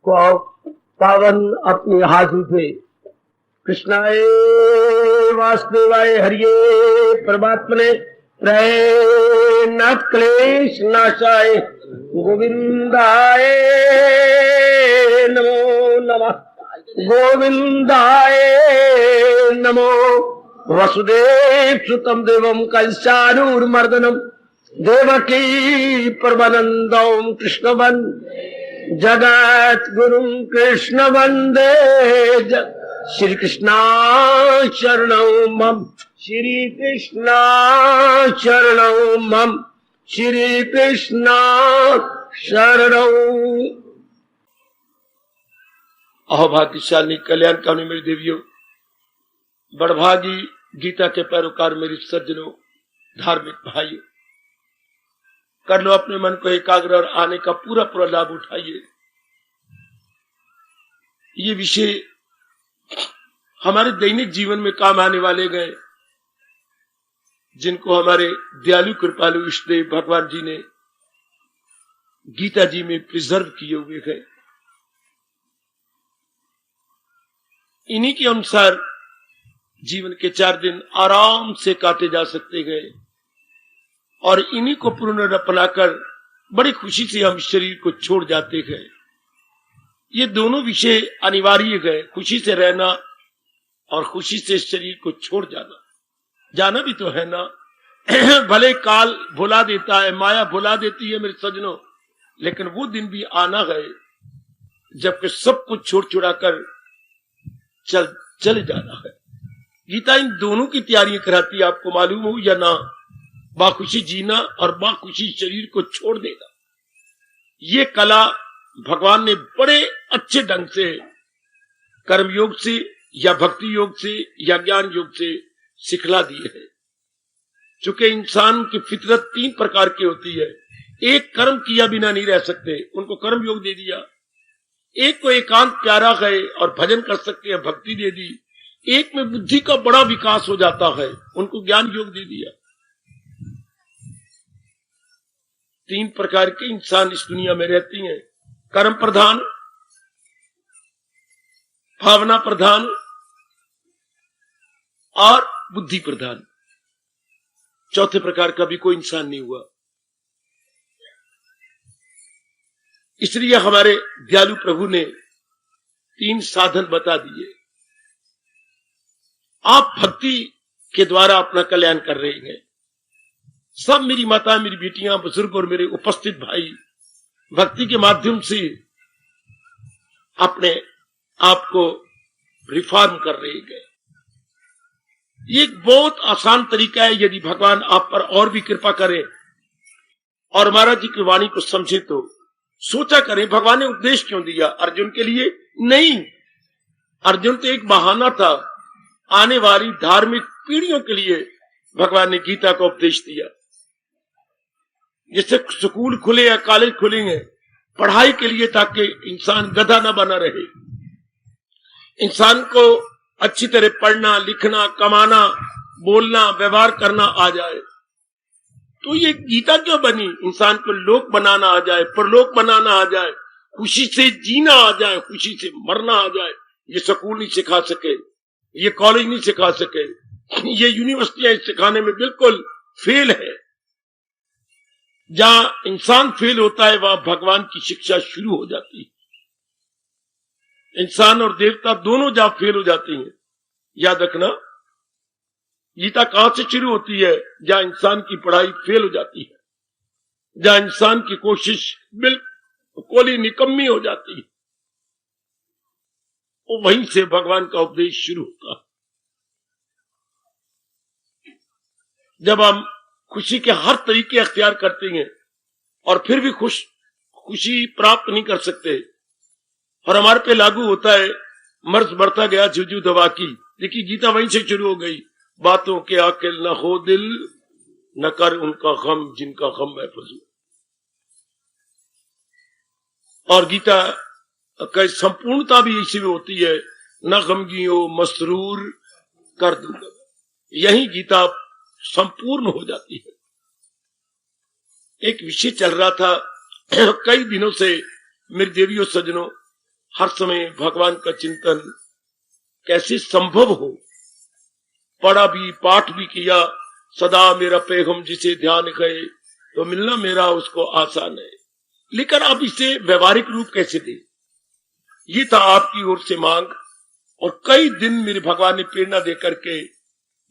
पावन अपनी हाथों से कृष्णाय वासुदेवाय हरिये परमात्मने प्रणत क्लेश नाशाय गोविंदाय नमो नमः गोविंदाय नमो वसुदेव सुतम देवम कंसानूरमर्दनम देवकी परमानंदम कृष्ण जगत गुरु कृष्ण वंदे श्री कृष्णा शरणं मम श्री कृष्णा शरणं मम श्री कृष्णा शरणं। अहोभाग्यशाली कल्याणकामी मेरी देवियों, बड़भागी गीता के पैरोकार मेरी सज्जनों, धार्मिक भाइयों, कर लो अपने मन को एकाग्र और आने का पूरा पूरा लाभ उठाइए। ये विषय हमारे दैनिक जीवन में काम आने वाले गए, जिनको हमारे दयालु कृपालु इष्टदेव भगवान जी ने गीता जी में प्रिजर्व किए हुए गए। इन्हीं के अनुसार जीवन के 4 दिन आराम से काटे जा सकते गए और इन्हीं को पूर्ण अपनाकर बड़ी खुशी से हम शरीर को छोड़ जाते गए। ये दोनों विषय अनिवार्य गए, खुशी से रहना और खुशी से शरीर को छोड़ जाना। जाना भी तो है ना, भले काल भुला देता है, माया भुला देती है मेरे सज्जनों, लेकिन वो दिन भी आना गए जबकि सब कुछ छोड़ छुड़ा कर चले जाना है। गीता इन दोनों की तैयारियां कराती है, आपको मालूम हो या ना। बाखुशी जीना और बाखुशी शरीर को छोड़ देना, ये कला भगवान ने बड़े अच्छे ढंग से कर्मयोग से या भक्ति योग से या ज्ञान योग से सिखला दी है। चूंकि इंसान की फितरत 3 प्रकार की होती है। एक कर्म किया बिना नहीं रह सकते, उनको कर्म योग दे दिया। एक को एकांत प्यारा है और भजन कर सकते हैं, भक्ति दे दी। एक में बुद्धि का बड़ा विकास हो जाता है, उनको ज्ञान योग दे दिया। 3 प्रकार के इंसान इस दुनिया में रहती हैं, कर्म प्रधान, भावना प्रधान और बुद्धि प्रधान। चौथे प्रकार का भी कोई इंसान नहीं हुआ। इसलिए हमारे दयालु प्रभु ने 3 साधन बता दिए। आप भक्ति के द्वारा अपना कल्याण कर रहे हैं। सब मेरी माता, मेरी बेटियां, बुजुर्ग और मेरे उपस्थित भाई भक्ति के माध्यम से अपने आप को रिफॉर्म कर रहे हैं। ये एक बहुत आसान तरीका है। यदि भगवान आप पर और भी कृपा करें और महाराज जी की वाणी को समझे तो सोचा करें, भगवान ने उपदेश क्यों दिया? अर्जुन के लिए नहीं, अर्जुन तो एक बहाना था। आने वाली धार्मिक पीढ़ियों के लिए भगवान ने गीता का उपदेश दिया। जैसे स्कूल खुले या कॉलेज खुलेंगे पढ़ाई के लिए, ताकि इंसान गधा न बना रहे, इंसान को अच्छी तरह पढ़ना, लिखना, कमाना, बोलना, व्यवहार करना आ जाए। तो ये गीता क्यों बनी? इंसान को लोक बनाना आ जाए, परलोक बनाना आ जाए, खुशी से जीना आ जाए, खुशी से मरना आ जाए। ये स्कूल नहीं सिखा सके, ये कॉलेज नहीं सिखा सके, ये यूनिवर्सिटियां सिखाने में बिल्कुल फेल है। जहां इंसान फेल होता है वहां भगवान की शिक्षा शुरू हो जाती है। इंसान और देवता दोनों जहां फेल हो जाते हैं, याद रखना गीता कहां से शुरू होती है? जहां इंसान की पढ़ाई फेल हो जाती है, जहां इंसान की कोशिश बिल्कुल ही निकम्मी हो जाती है, वो वहीं से भगवान का उपदेश शुरू होता है। जब हम खुशी के हर तरीके अख्तियार करते हैं और फिर भी खुशी प्राप्त नहीं कर सकते, और हमारे पे लागू होता है मर्ज बढ़ता गया जुजू दवा की। देखिए गीता वहीं से शुरू हो गई, बातों के आकिल न हो दिल, न कर उनका गम जिनका गम है फजूल। और गीता का संपूर्णता भी इसी में होती है, न गमगियो मसरूर कर दूंगा। यही गीता संपूर्ण हो जाती है। एक विषय चल रहा था कई दिनों से मेरी देवियों सज्जनों, हर समय भगवान का चिंतन कैसे संभव हो। पढ़ा भी, पाठ भी किया, सदा मेरा पैगम जिसे ध्यान गए, तो मिलना मेरा उसको आसान है, लेकिन आप इसे व्यवहारिक रूप कैसे दें, ये था आपकी ओर से मांग। और कई दिन मेरे भगवान ने प्रेरणा देकर के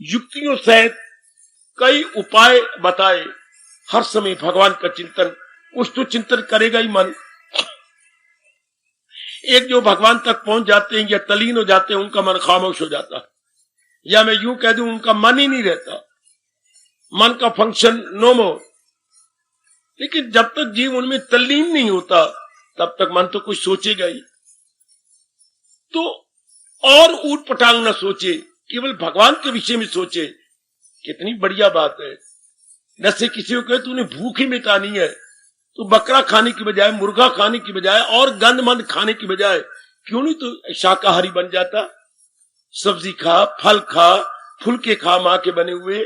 युक्तियों सहित कई उपाय बताए। हर समय भगवान का चिंतन, कुछ तो चिंतन करेगा ही मन। एक जो भगवान तक पहुंच जाते हैं या तलीन हो जाते हैं, उनका मन खामोश हो जाता है, या मैं यूं कह दूं उनका मन ही नहीं रहता, मन का फंक्शन नो मोर। लेकिन जब तक जीव उनमें तल्लीन नहीं होता, तब तक मन तो कुछ सोचेगा ही। तो और ऊट पटांग न सोचे, केवल भगवान के विषय में सोचे, कितनी बढ़िया बात है। जैसे किसी को कहे तूने भूख ही मिटानी है, तो बकरा खाने की बजाय, मुर्गा खाने की बजाय और गंदमंद खाने की बजाय क्यों नहीं तो शाकाहारी बन जाता। सब्जी खा, फल खा, फुलके खा, मां के बने हुए।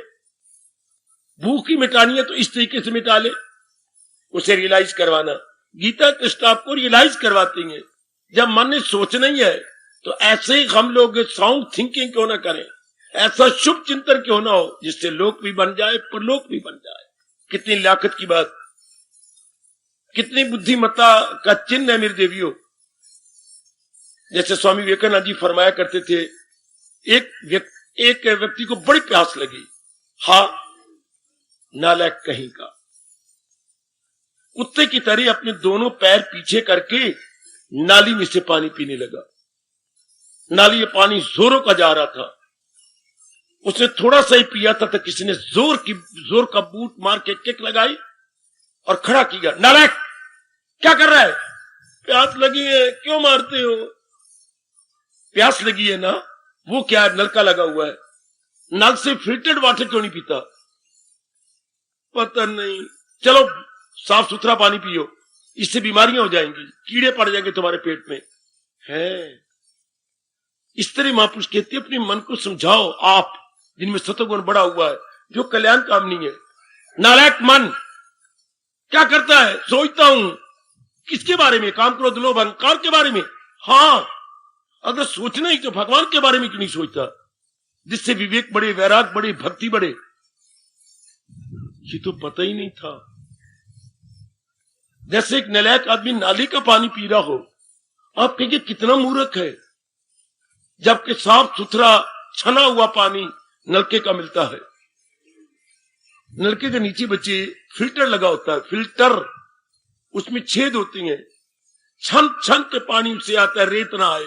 भूख ही मिटानी है तो इस तरीके से मिटा ले, उसे रियलाइज करवाना। गीता कृष्ण आपको रियलाइज करवाती है, जब मन ने सोचना ही है तो ऐसे ही हम लोग साउंड थिंकिंग क्यों ना करें, ऐसा शुभ चिंतन क्यों ना हो जिससे लोक भी बन जाए, परलोक भी बन जाए। कितनी लाकत की बात, कितनी बुद्धिमत्ता का चिन्ह है मेरे देवियों। जैसे स्वामी विवेकानंद जी फरमाया करते थे, एक व्यक्ति को बड़ी प्यास लगी, हा नालायक कहीं का, कुत्ते की तरह अपने दोनों पैर पीछे करके नाली में से पानी पीने लगा। नाली में पानी जोरों का जा रहा था, उसने थोड़ा सा ही पिया था तो किसी ने जोर का बूट मार के किक लगाई और खड़ा किया। नालायक क्या कर रहा है, प्यास लगी है, क्यों मारते हो। प्यास लगी है ना, वो क्या है, नलका लगा हुआ है, नल से फिल्टर्ड वाटर क्यों नहीं पीता। पता नहीं, चलो साफ सुथरा पानी पियो, इससे बीमारियां हो जाएंगी, कीड़े पड़ जाएंगे तुम्हारे पेट में है। इस तरह महापुरुष कहते अपने मन को समझाओ, आप जिनमें सतोगुण बड़ा हुआ है, जो कल्याण कामनी है। नालायक मन क्या करता है, सोचता हूं किसके बारे में, काम क्रोध लोभ अहंकार के बारे में। हाँ, अगर सोचना ही तो भगवान के बारे में क्यों नहीं सोचता, जिससे विवेक बढ़े, वैराग बढ़े, भक्ति बढ़े। ये तो पता ही नहीं था। जैसे एक नालायक आदमी नाली का पानी पी रहा हो, आप कहेंगे कितना मूर्ख है, जबकि साफ सुथरा छना हुआ पानी नलके का मिलता है। नलके के नीचे बच्चे फिल्टर लगा होता है, फिल्टर, उसमें छेद होती हैं, छन छन के पानी उससे आता है, रेत ना आए,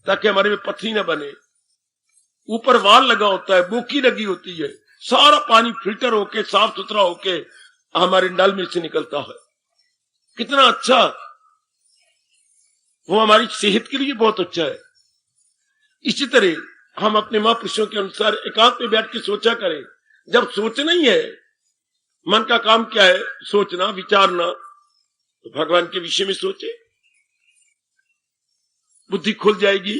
ताकि हमारे में पथरी ना बने। ऊपर वाल लगा होता है, बोकी लगी होती है, सारा पानी फिल्टर होके साफ सुथरा होके हमारे नल में से निकलता है। कितना अच्छा, वो हमारी सेहत के लिए बहुत अच्छा है। इसी तरह हम अपने महापुरुषों के अनुसार एकांत में बैठ के सोचा करें। जब सोचना ही है, मन का काम क्या है, सोचना, विचारना, तो भगवान के विषय में सोचे, बुद्धि खुल जाएगी,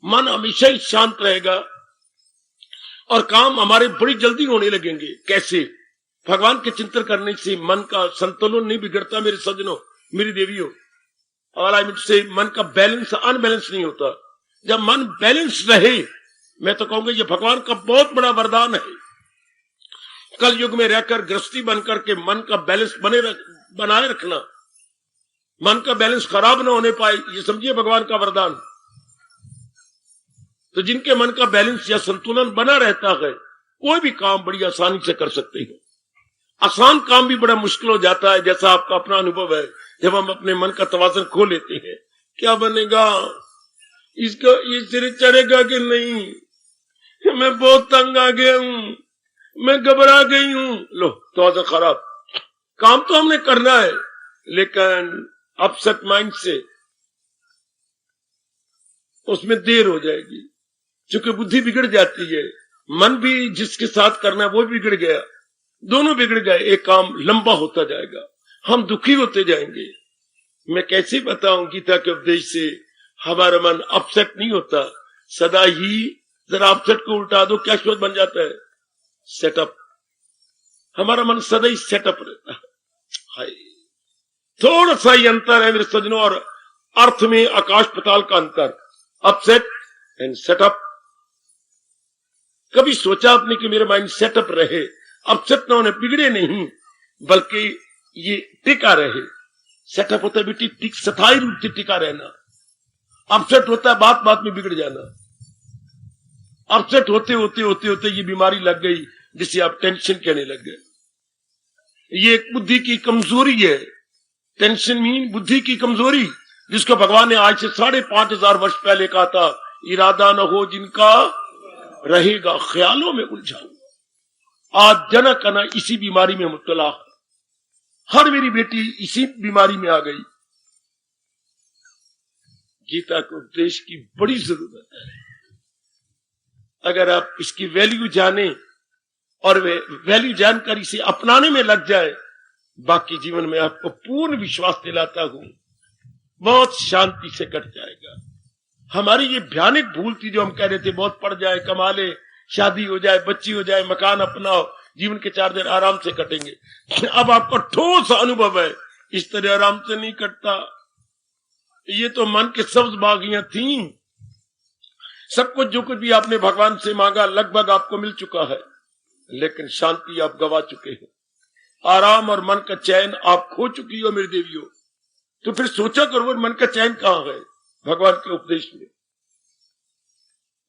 मन हमेशा ही शांत रहेगा और काम हमारे बड़ी जल्दी होने लगेंगे। कैसे, भगवान के चिंतन करने से मन का संतुलन नहीं बिगड़ता मेरे सज्जनों, मेरी देवियों। अलाइनमेंट से मन का बैलेंस अनबैलेंस नहीं होता। जब मन बैलेंस रहे, मैं तो कहूंगा ये भगवान का बहुत बड़ा वरदान है। कल युग में रहकर गृहस्थी बनकर के मन का बैलेंस बनाए रखना, मन का बैलेंस खराब ना होने पाए, ये समझिए भगवान का वरदान। तो जिनके मन का बैलेंस या संतुलन बना रहता है, कोई भी काम बड़ी आसानी से कर सकते हैं। आसान काम भी बड़ा मुश्किल हो जाता है, जैसा आपका अपना अनुभव है। जब हम अपने मन का तवाज़ुन खो लेते हैं, क्या बनेगा, इसका ये सिर चढ़ेगा कि नहीं, मैं बहुत तंग आ गया हूं, मैं घबरा गई हूं, लो तवाज़ुन खराब। काम तो हमने करना है, लेकिन अपसेट माइंड से उसमें देर हो जाएगी, क्योंकि बुद्धि बिगड़ जाती है। मन भी जिसके साथ करना है वो भी बिगड़ गया, दोनों बिगड़ गए, एक काम लंबा होता जाएगा, हम दुखी होते जाएंगे। मैं कैसे बताऊं, गीता के उपदेश से हमारा मन अपसेट नहीं होता, सदा ही, जरा अपसेट को उल्टा दो, क्या शब्द बन जाता है, सेटअप। हमारा मन सदा ही सेटअप रहता है। थोड़ा सा ही अंतर है मेरे सज्जनों और अर्थ में आकाश पाताल का अंतर। Upset and setup. कभी सोचा आपने कि मेरा माइंड सेटअप रहे, अपसेट ना होने, बिगड़े नहीं, बल्कि ये टिका रहे। सेटअप होता है बेटी टिक, स्थायी रूप से टिका रहना। अपसेट होता है बात बात में बिगड़ जाना। अपसेट होते होते होते होते ये बीमारी लग गई जिसे आप टेंशन कहने लग गए। ये एक बुद्धि की कमजोरी है। टेंशन मीन बुद्धि की कमजोरी, जिसको भगवान ने आज से 5,500 वर्ष पहले कहा था, इरादा न हो जिनका रहेगा ख्यालों में उलझाऊ। आज जनक ना इसी बीमारी में मुब्तला, हर मेरी बेटी इसी बीमारी में आ गई। गीता को उपदेश की बड़ी जरूरत है। अगर आप इसकी वैल्यू जाने और वे वैल्यू जानकर इसे अपनाने में लग जाए, बाकी जीवन में आपको पूर्ण विश्वास दिलाता हूं बहुत शांति से कट जाएगा। हमारी ये भयानक भूल थी जो हम कह रहे थे बहुत पड़ जाए, कमा ले, शादी हो जाए, बच्ची हो जाए, मकान अपनाओ, जीवन के 4 दिन आराम से कटेंगे। अब आपका ठोस अनुभव है इस तरह आराम से नहीं कटता। ये तो मन के सब्ज बागियां थी। सब कुछ जो कुछ भी आपने भगवान से मांगा लगभग आपको मिल चुका है, लेकिन शांति आप गवा चुके हैं। आराम और मन का चैन आप खो चुकी हो मेरी देवियों। तो फिर सोचा करो मन का चैन कहां है? भगवान के उपदेश में।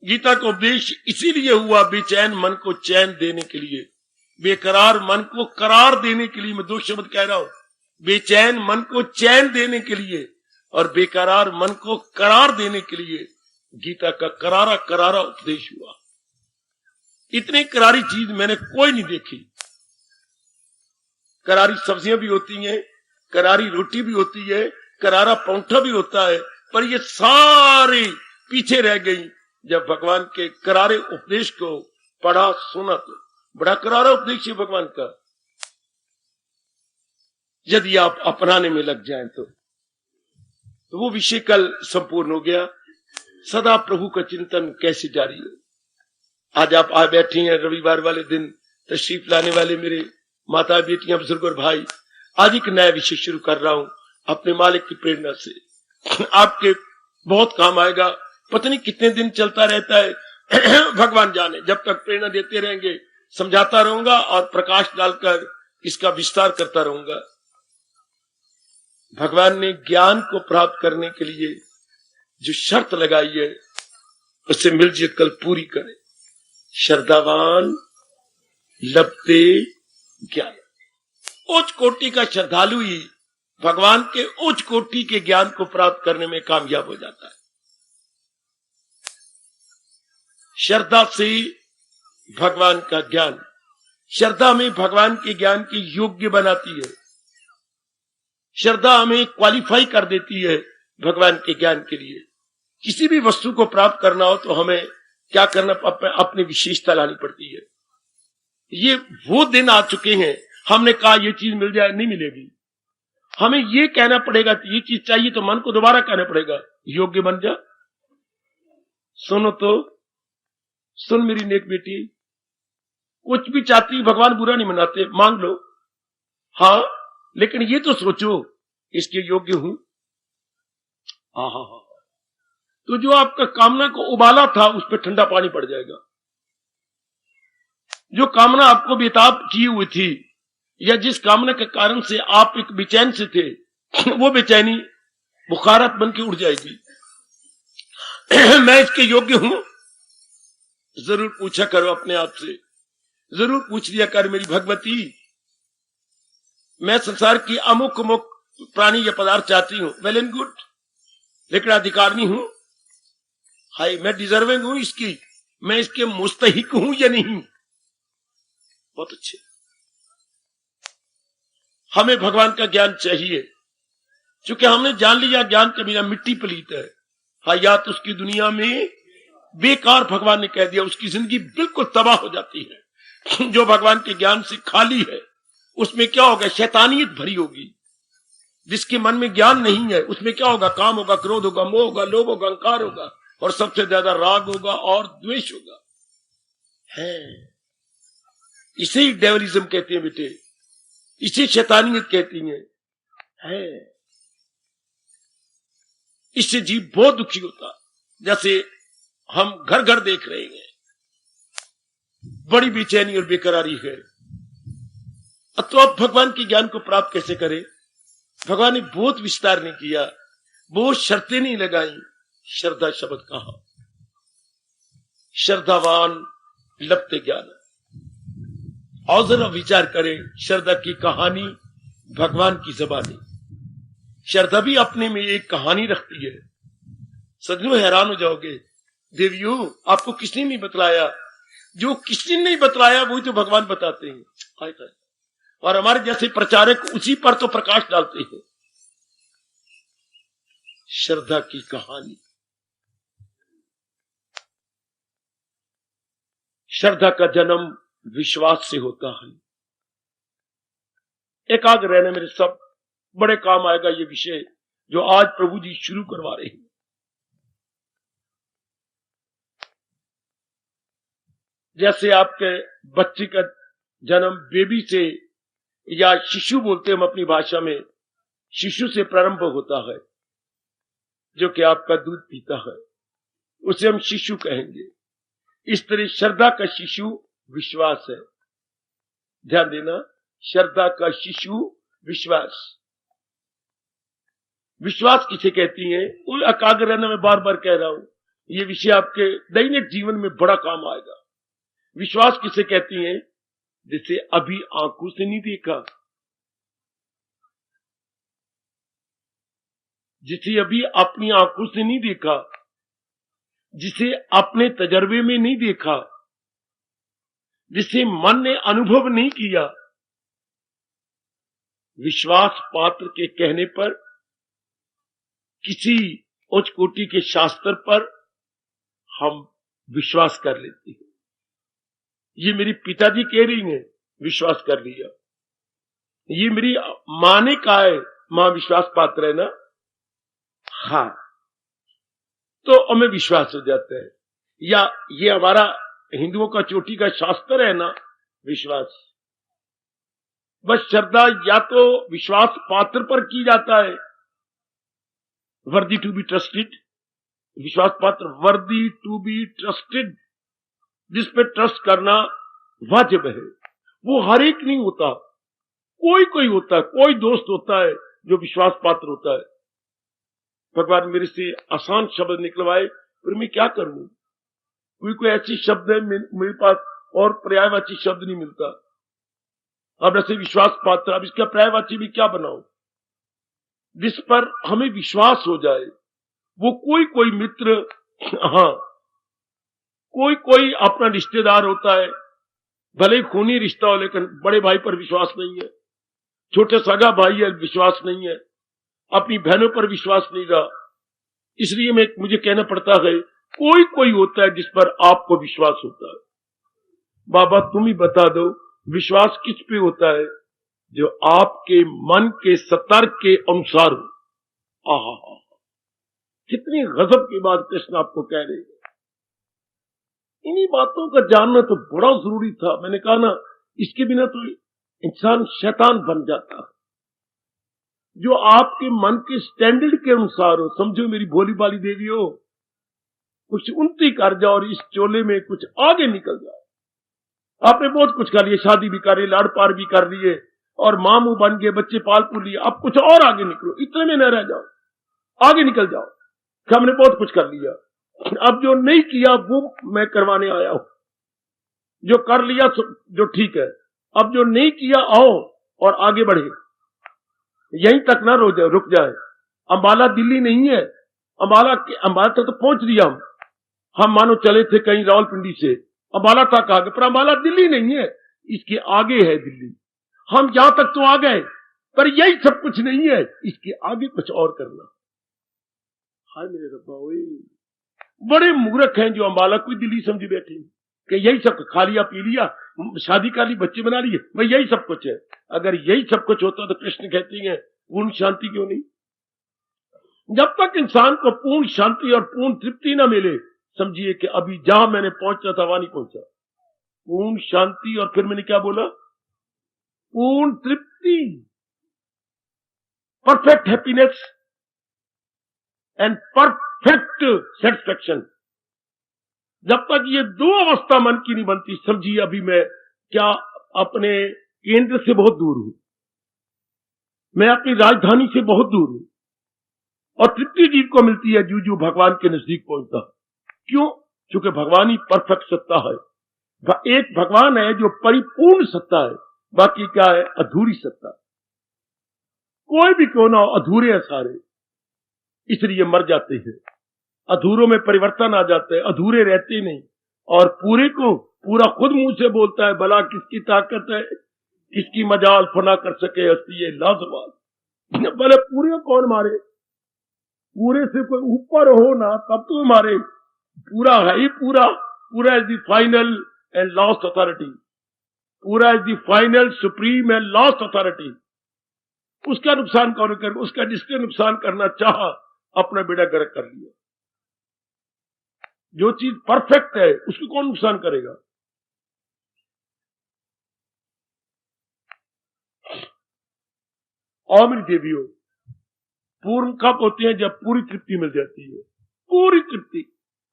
गीता का उपदेश इसीलिए हुआ बेचैन मन को चैन देने के लिए, बेकरार मन को करार देने के लिए। मैं 2 शब्द कह रहा हूं, बेचैन मन को चैन देने के लिए और बेकरार मन को करार देने के लिए गीता का करारा करारा उपदेश हुआ। इतनी करारी चीज मैंने कोई नहीं देखी। करारी सब्जियां भी होती हैं, करारी रोटी भी होती है, करारा पौंठा भी होता है, पर ये सारे पीछे रह गई जब भगवान के करारे उपदेश को पढ़ा सुना। तो बड़ा करारा उपदेश है भगवान का। यदि आप अपनाने में लग जाएं तो वो विषय कल संपूर्ण हो गया। सदा प्रभु का चिंतन कैसे जारी हो। आज आप आ बैठी हैं रविवार वाले दिन, तशरीफ लाने वाले मेरे माता बेटियां बुजुर्ग और भाई। आज एक नया विषय शुरू कर रहा हूं अपने मालिक की प्रेरणा से। आपके बहुत काम आएगा। पता नहीं कितने दिन चलता रहता है भगवान जाने। जब तक प्रेरणा देते रहेंगे समझाता रहूंगा और प्रकाश डालकर इसका विस्तार करता रहूंगा। भगवान ने ज्ञान को प्राप्त करने के लिए जो शर्त लगाई है उससे मिलजुल कल पूरी करें। श्रद्धावान लभते ज्ञान। उच्च कोटि का श्रद्धालु ही भगवान के उच्च कोटि के ज्ञान को प्राप्त करने में कामयाब हो जाता है। श्रद्धा से भगवान का ज्ञान, श्रद्धा में भगवान के ज्ञान के योग्य बनाती है। श्रद्धा हमें क्वालिफाई कर देती है भगवान के ज्ञान के लिए। किसी भी वस्तु को प्राप्त करना हो तो हमें क्या करना, अपनी विशेषता लानी पड़ती है। ये वो दिन आ चुके हैं, हमने कहा ये चीज मिल जाए, नहीं मिलेगी। हमें ये कहना पड़ेगा कि ये चीज चाहिए तो मन को दोबारा कहना पड़ेगा योग्य बन जा। सुनो तो सुन मेरी नेक बेटी, कुछ भी चाहती भगवान बुरा नहीं मनाते, मांग लो। हाँ, लेकिन ये तो सोचो इसके योग्य हूं। हाँ, तो जो आपका कामना को उबाला था उस पर ठंडा पानी पड़ जाएगा। जो कामना आपको बेताब की हुई थी या जिस कामना के कारण से आप एक बेचैन से थे, वो बेचैनी बुखारत बन के उड़ जाएगी। मैं इसके योग्य हूं? जरूर पूछा करो अपने आप से, जरूर पूछ लिया कर मेरी भगवती, मैं संसार की अमुक अमुक प्राणी या पदार्थ चाहती हूं, वेल एंड गुड, लेकिन अधिकारनी हूं? हाय, मैं डिजर्विंग हूं इसकी, मैं इसके मुस्तहिक हूं या नहीं? बहुत अच्छे। हमें भगवान का ज्ञान चाहिए, क्योंकि हमने जान लिया ज्ञान के बिना मिट्टी पलीत है। हयात उसकी दुनिया में बेकार, भगवान ने कह दिया, उसकी जिंदगी बिल्कुल तबाह हो जाती है। जो भगवान के ज्ञान से खाली है उसमें क्या होगा? शैतानियत भरी होगी। जिसके मन में ज्ञान नहीं है उसमें क्या होगा? काम होगा, क्रोध होगा, मोह होगा, लोभ होगा, अहंकार होगा और सबसे ज्यादा राग होगा और द्वेष होगा। है, इसे ही डेवलिज्म कहते हैं बेटे, इसे शैतानियत कहती है। इससे जीव बहुत दुखी होता। जैसे हम घर घर देख रहे हैं, बड़ी बेचैनी और बेकरारी है। तो आप भगवान के ज्ञान को प्राप्त कैसे करें? भगवान ने बहुत विस्तार नहीं किया, बहुत शर्तें नहीं लगाई। श्रद्धा शब्द कहा, श्रद्धावान लभते ज्ञान। और जरा विचार करें, श्रद्धा की कहानी भगवान की जबानी। श्रद्धा भी अपने में एक कहानी रखती है। सज्जनों हैरान हो जाओगे, देवियों आपको किसने नहीं बतलाया? जो किसी ने नहीं बतलाया वही तो भगवान बताते हैं। और हमारे जैसे प्रचारक उसी पर तो प्रकाश डालते हैं। श्रद्धा की कहानी। श्रद्धा का जन्म विश्वास से होता है। एकाग्र रहने मेरे सब बड़े काम आएगा ये विषय जो आज प्रभु जी शुरू करवा रहे हैं। जैसे आपके बच्चे का जन्म बेबी से या शिशु बोलते हैं हम अपनी भाषा में, शिशु से प्रारंभ होता है, जो कि आपका दूध पीता है, उसे हम शिशु कहेंगे। इस तरह श्रद्धा का शिशु विश्वास है। ध्यान देना, श्रद्धा का शिशु विश्वास। विश्वास किसे कहती है? वो एकाग्र रहना, मैं बार बार कह रहा हूं, ये विषय आपके दैनिक जीवन में बड़ा काम आएगा। विश्वास किसे कहती है? जिसे अभी आंखों से नहीं देखा, जिसे अभी अपनी आंखों से नहीं देखा, जिसे अपने तजर्बे में नहीं देखा, जिसे मन ने अनुभव नहीं किया। विश्वास पात्र के कहने पर, किसी उच्च कोटि के शास्त्र पर हम विश्वास कर लेते हैं। ये मेरी पिताजी कह रही हैं, विश्वास कर लिया। ये मेरी मां ने कहा है, मां विश्वास पात्र है ना, हाँ, तो हमें विश्वास हो जाता है। या ये हमारा हिंदुओं का चोटी का शास्त्र है ना, विश्वास। बस श्रद्धा या तो विश्वास पात्र पर की जाता है, वर्दी टू बी ट्रस्टेड, विश्वास पात्र वर्दी टू बी ट्रस्टेड, जिस पे ट्रस्ट करना वाजिब है। वो हर एक नहीं होता, कोई कोई होता है, कोई दोस्त होता है जो विश्वास पात्र होता है। भगवान मेरे से आसान शब्द निकलवाए, फिर मैं क्या करूं? कोई ऐसी शब्द है मेरे पास और पर्यायवाची शब्द नहीं मिलता। अब ऐसे विश्वास पात्र, अब इसका पर्यायवाची भी क्या बनाऊं जिस पर हमें विश्वास हो जाए? वो कोई कोई मित्र, हाँ, कोई कोई अपना रिश्तेदार होता है, भले खूनी रिश्ता हो, लेकिन बड़े भाई पर विश्वास नहीं है, छोटे सगा भाई है, विश्वास नहीं है, अपनी बहनों पर विश्वास नहीं रहा। इसलिए मुझे कहना पड़ता है, कोई कोई होता है जिस पर आपको विश्वास होता है। बाबा तुम ही बता दो, विश्वास किस पे होता है? जो आपके मन के सतर्क के अनुसार हो। आहा, कितनी गजब की बात कृष्ण आपको कह रहे हैं। इन्हीं बातों का जानना तो बड़ा जरूरी था। मैंने कहा ना, इसके बिना तो इंसान शैतान बन जाता है। जो आपके मन के स्टैंडर्ड के अनुसार हो, समझो मेरी भोली भाली देवी हो, कुछ उन्नति कर जाओ और इस चोले में कुछ आगे निकल जाओ। आपने बहुत कुछ कर लिया, शादी भी कर ली, लाड़ पार भी कर लिए, और मामू बन गए, बच्चे पाल पुल लिए, अब कुछ और आगे निकलो, इतने में न रह जाओ, आगे निकल जाओ। हमने बहुत कुछ कर लिया, अब जो नहीं किया वो मैं करवाने आया हूं। जो कर लिया जो ठीक है, अब जो नहीं किया आओ और आगे बढ़े, यहीं तक ना रुक जाए। अंबाला दिल्ली नहीं है, अंबाला तक तो पहुंच दिया हम मानो चले थे कहीं रावलपिंडी से, अंबाला तक आ गए, पर अंबाला दिल्ली नहीं है, इसके आगे है दिल्ली। हम यहां तक तो आ गए, पर यही सब कुछ नहीं है, इसके आगे कुछ और करना। हाय मेरे रब्बा, बड़े मूर्ख हैं जो अंबाला को दिल्ली समझ बैठे कि यही सब खा लिया, पी लिया, शादी कर ली, बच्चे बना लिए, भाई यही सब कुछ है। अगर यही सब कुछ होता तो कृष्ण कहती हैं पूर्ण शांति क्यों नहीं? जब तक इंसान को पूर्ण शांति और पूर्ण तृप्ति ना मिले, समझिए कि अभी जहां मैंने पहुंचना था वहां नहीं पहुंचा। पूर्ण शांति, और फिर मैंने क्या बोला? पूर्ण तृप्ति, perfect happiness. And perfect satisfaction. जब तक ये दो अवस्था मन की नहीं बनती, समझिए अभी मैं क्या अपने केंद्र से बहुत दूर हूं, मैं अपनी राजधानी से बहुत दूर हूं, और तृप्ति जीव को मिलती है जो जो भगवान के नजदीक पहुंचता है। क्यों? क्योंकि भगवान ही परफेक्ट सत्ता है। एक भगवान है जो परिपूर्ण सत्ता है, बाकी क्या है? अधूरी सत्ता। कोई भी क्यों ना हो, अधूरे हैं सारे, इसलिए मर जाते हैं। अधूरों में परिवर्तन आ जाते हैं, अधूरे रहते नहीं। और पूरे को पूरा खुद मुंह से बोलता है, भला किसकी ताकत है, किसकी मजाल फना कर सके हस्ती है लाजवाब। भले पूरे को कौन मारे? पूरे से कोई ऊपर हो ना तब तो मारे। पूरा है ही पूरा। पूरा is the final and last authority. पूरा is the final supreme and last authority. उसका नुकसान कौन कर? उसका जिसने नुकसान करना चाहा, अपना बेड़ा गर्क कर लिया। जो चीज परफेक्ट है उसको कौन नुकसान करेगा? और मेरी देवियों, पूर्ण कब होते हैं? जब पूरी तृप्ति मिल जाती है। पूरी तृप्ति।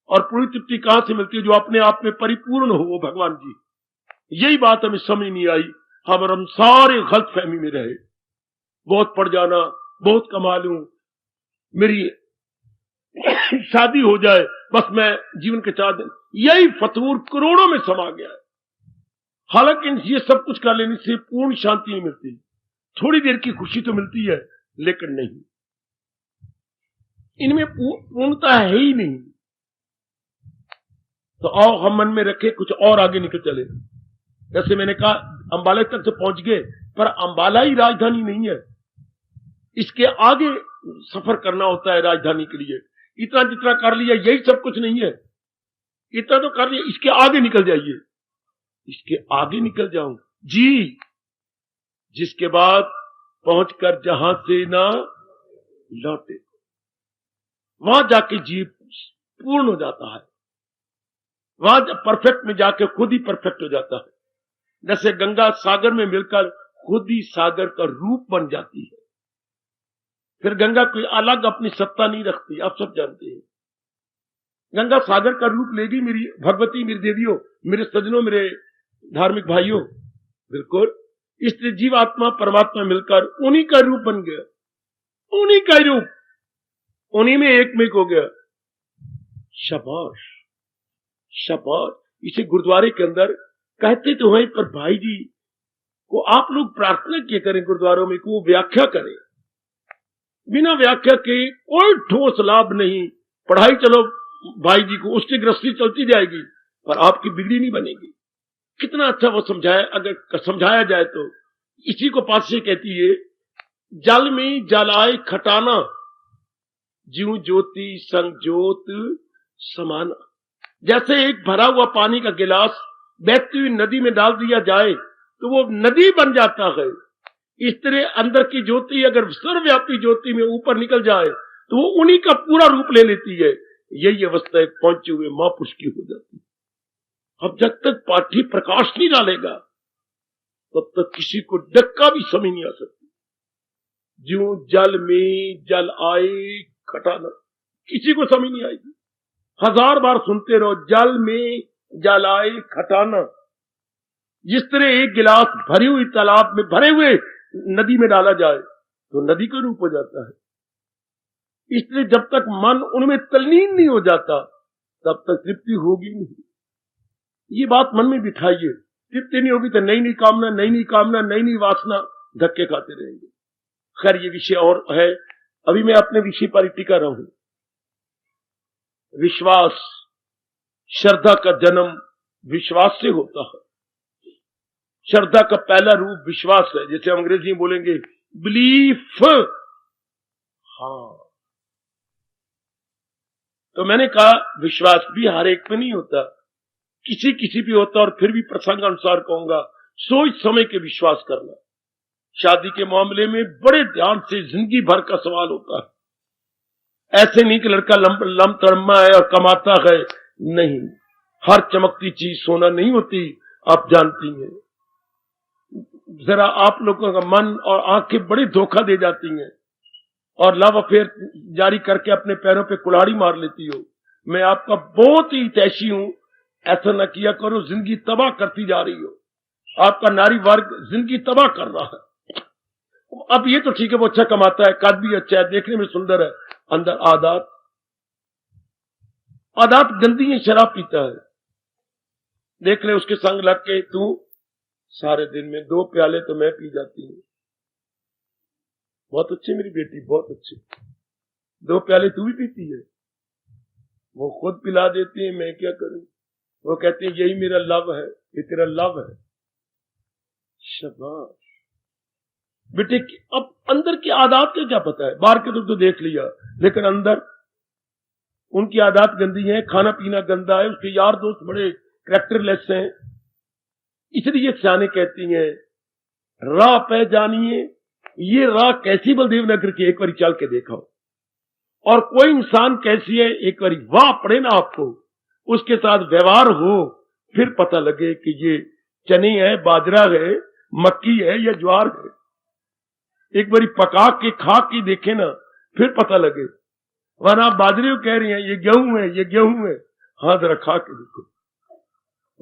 और पूरी तृप्ति कहां से मिलती है? जो अपने आप में परिपूर्ण हो, वो भगवान जी। यही बात हमें समझ नहीं आई। हम सारे गलत फहमी में रहे। बहुत पढ़ जाना, बहुत कमा लूं, मेरी शादी हो जाए, बस मैं जीवन के 4 दिन, यही फतूर करोड़ों में समा गया है। हालांकि ये सब कुछ कर लेने से पूर्ण शांति नहीं मिलती। थोड़ी देर की खुशी तो मिलती है, लेकिन नहीं, इनमें पूर्णता है ही नहीं। तो आओ हम मन में रखे, कुछ और आगे निकल चले। जैसे मैंने कहा, अंबाला तक तो पहुंच गए, पर अंबाला ही राजधानी नहीं है। इसके आगे सफर करना होता है राजधानी के लिए। इतना जितना कर लिया यही सब कुछ नहीं है। इतना तो कर लिया, इसके आगे निकल जाइए। इसके आगे निकल जाऊं जी, जिसके बाद पहुंचकर जहां से ना लौटे, वहां जाके जीव पूर्ण हो जाता है। वहां परफेक्ट में जाके खुद ही परफेक्ट हो जाता है। जैसे गंगा सागर में मिलकर खुद ही सागर का रूप बन जाती है। फिर गंगा कोई अलग अपनी सत्ता नहीं रखती, आप सब जानते हैं। गंगा सागर का रूप लेगी मेरी भगवती, मेरी देवियों, मेरे सज्जनों, मेरे धार्मिक भाइयों। बिल्कुल, इसलिए जीवात्मा परमात्मा मिलकर उन्हीं का रूप बन गया। उन्हीं का रूप, उन्हीं में एक हो गया। शाबाश शाबाश। इसे गुरुद्वारे के अंदर कहते तो हैं, पर भाई जी को आप लोग प्रार्थना किया करें गुरुद्वारों में, को व्याख्या करें। बिना व्याख्या के कोई ठोस लाभ नहीं। पढ़ाई चलो भाई जी को, उसकी गृहस्थी चलती जाएगी, पर आपकी बिगड़ी नहीं बनेगी। कितना अच्छा वो समझाया, अगर समझाया जाए तो। इसी को पासे कहती है, जल में जलाए खटाना, ज्यों ज्योति संग ज्योत समाना। जैसे एक भरा हुआ पानी का गिलास बहती हुई नदी में डाल दिया जाए तो वो नदी बन जाता है। इस तरह अंदर की ज्योति अगर सर्वव्यापी ज्योति में ऊपर निकल जाए तो वो उन्हीं का पूरा रूप ले लेती है। यही अवस्था एक पहुंचे हुए महापुरुष की हो जाती है। अब जब तक पाठी प्रकाश नहीं डालेगा तब तक किसी को डक्का भी समझ नहीं आ सकती। ज्यों जल में जल आए खटाना, किसी को समझ नहीं आएगी। 1000 बार सुनते रहो, जल में जल आए खटाना। जिस तरह एक गिलास भरी हुई तालाब में भरे हुए नदी में डाला जाए तो नदी का रूप हो जाता है। इसलिए जब तक मन उनमें तल्लीन नहीं हो जाता तब तक तृप्ति होगी नहीं। ये बात मन में बिठाइए। तृप्ति नहीं होगी तो नई नई कामना, नई नई कामना, नई नई वासना, धक्के खाते रहेंगे। खैर ये विषय और है, अभी मैं अपने विषय पर टिका रहा हूं। विश्वास, श्रद्धा का जन्म विश्वास से होता है। श्रद्धा का पहला रूप विश्वास है, जैसे अंग्रेजी में बोलेंगे बिलीफ। हाँ, तो मैंने कहा विश्वास भी हर एक पे नहीं होता, किसी किसी भी होता। और फिर भी प्रसंग अनुसार कहूंगा, सोच समय के विश्वास करना। शादी के मामले में बड़े ध्यान से जिंदगी भर का सवाल होता है। ऐसे नहीं कि लड़का लम तड़मा है और कमाता है, नहीं। हर चमकती चीज सोना नहीं होती, आप जानती हैं। जरा आप लोगों का मन और आंखें बड़ी धोखा दे जाती हैं। और लव अफेयर जारी करके अपने पैरों पे कुल्हाड़ी मार लेती हो। मैं आपका बहुत ही हितैषी हूं, ऐसा न किया करो, जिंदगी तबाह करती जा रही हो। आपका नारी वर्ग जिंदगी तबाह कर रहा है। अब ये तो ठीक है, वो अच्छा कमाता है, कद भी अच्छा है, देखने में सुंदर है, अंदर आदत गंदी है, शराब पीता है। देख ले उसके संग लग के तू सारे दिन में 2 प्याले तो मैं पी जाती हूँ। बहुत अच्छी मेरी बेटी, बहुत अच्छी। 2 प्याले तू भी पीती है। वो खुद पिला देती है, मैं क्या करूं। वो कहते हैं यही मेरा लव है, ये तेरा लव है। शाबाश बेटे। अब अंदर की आदत का क्या पता है, बाहर के तो देख लिया, लेकिन अंदर उनकी आदत गंदी है, खाना पीना गंदा है, उसके यार दोस्त बड़े कैरेक्टरलेस हैं। इसलिए सियाने कहती हैं राह पे जानिए, ये राह कैसी बलदेव नगर की, एक बार चल के देखा हो। और कोई इंसान कैसी है, एक बार वाह पड़े ना आपको, उसके साथ व्यवहार हो, फिर पता लगे कि ये चने है, बाजरा है, मक्की है या ज्वार है। एक बारी पका के खा के देखे ना, फिर पता लगे। वरना आप बाजरे को कह रही हैं ये गेहूं है, ये गेहूं है। हाँ जरा खा के देखो,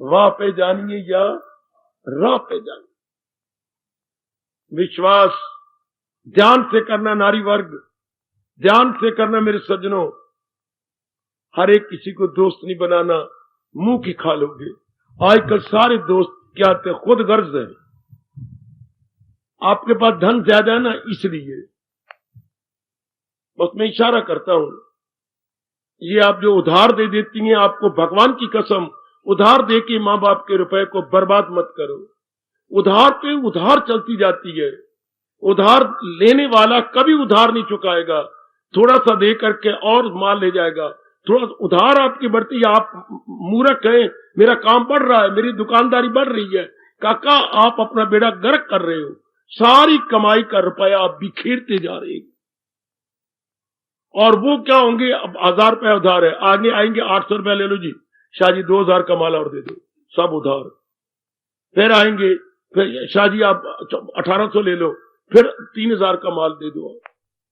वाह पे जानिए या राह पे जानिए। विश्वास ध्यान से करना, नारी वर्ग ध्यान से करना मेरे सज्जनों। हर एक किसी को दोस्त नहीं बनाना, मुंह की खा लोगे। आजकल सारे दोस्त क्या थे, खुद गर्ज है। आपके पास धन ज्यादा है ना, इसलिए बस मैं इशारा करता हूं। ये आप जो उधार दे देती हैं, आपको भगवान की कसम, उधार दे के मां बाप के रुपए को बर्बाद मत करो। उधार पे उधार चलती जाती है। उधार लेने वाला कभी उधार नहीं चुकाएगा, थोड़ा सा दे करके और माल ले जाएगा। थोड़ा उधार आपकी बढ़ती है, आप मूर्ख हैं, मेरा काम बढ़ रहा है, मेरी दुकानदारी बढ़ रही है। काका आप अपना बेड़ा गर्क कर रहे हो, सारी कमाई का रुपया आप बिखेरते जा रहे हैं। और वो क्या होंगे, अब 1000 रुपया उधार है, आगे आएंगे 800 रुपया ले लो जी, शाहजी 2000 का माल और दे दो, सब उधार। फिर आएंगे, फिर शाहजी आप 1800 ले लो, फिर 3000 का माल दे दो।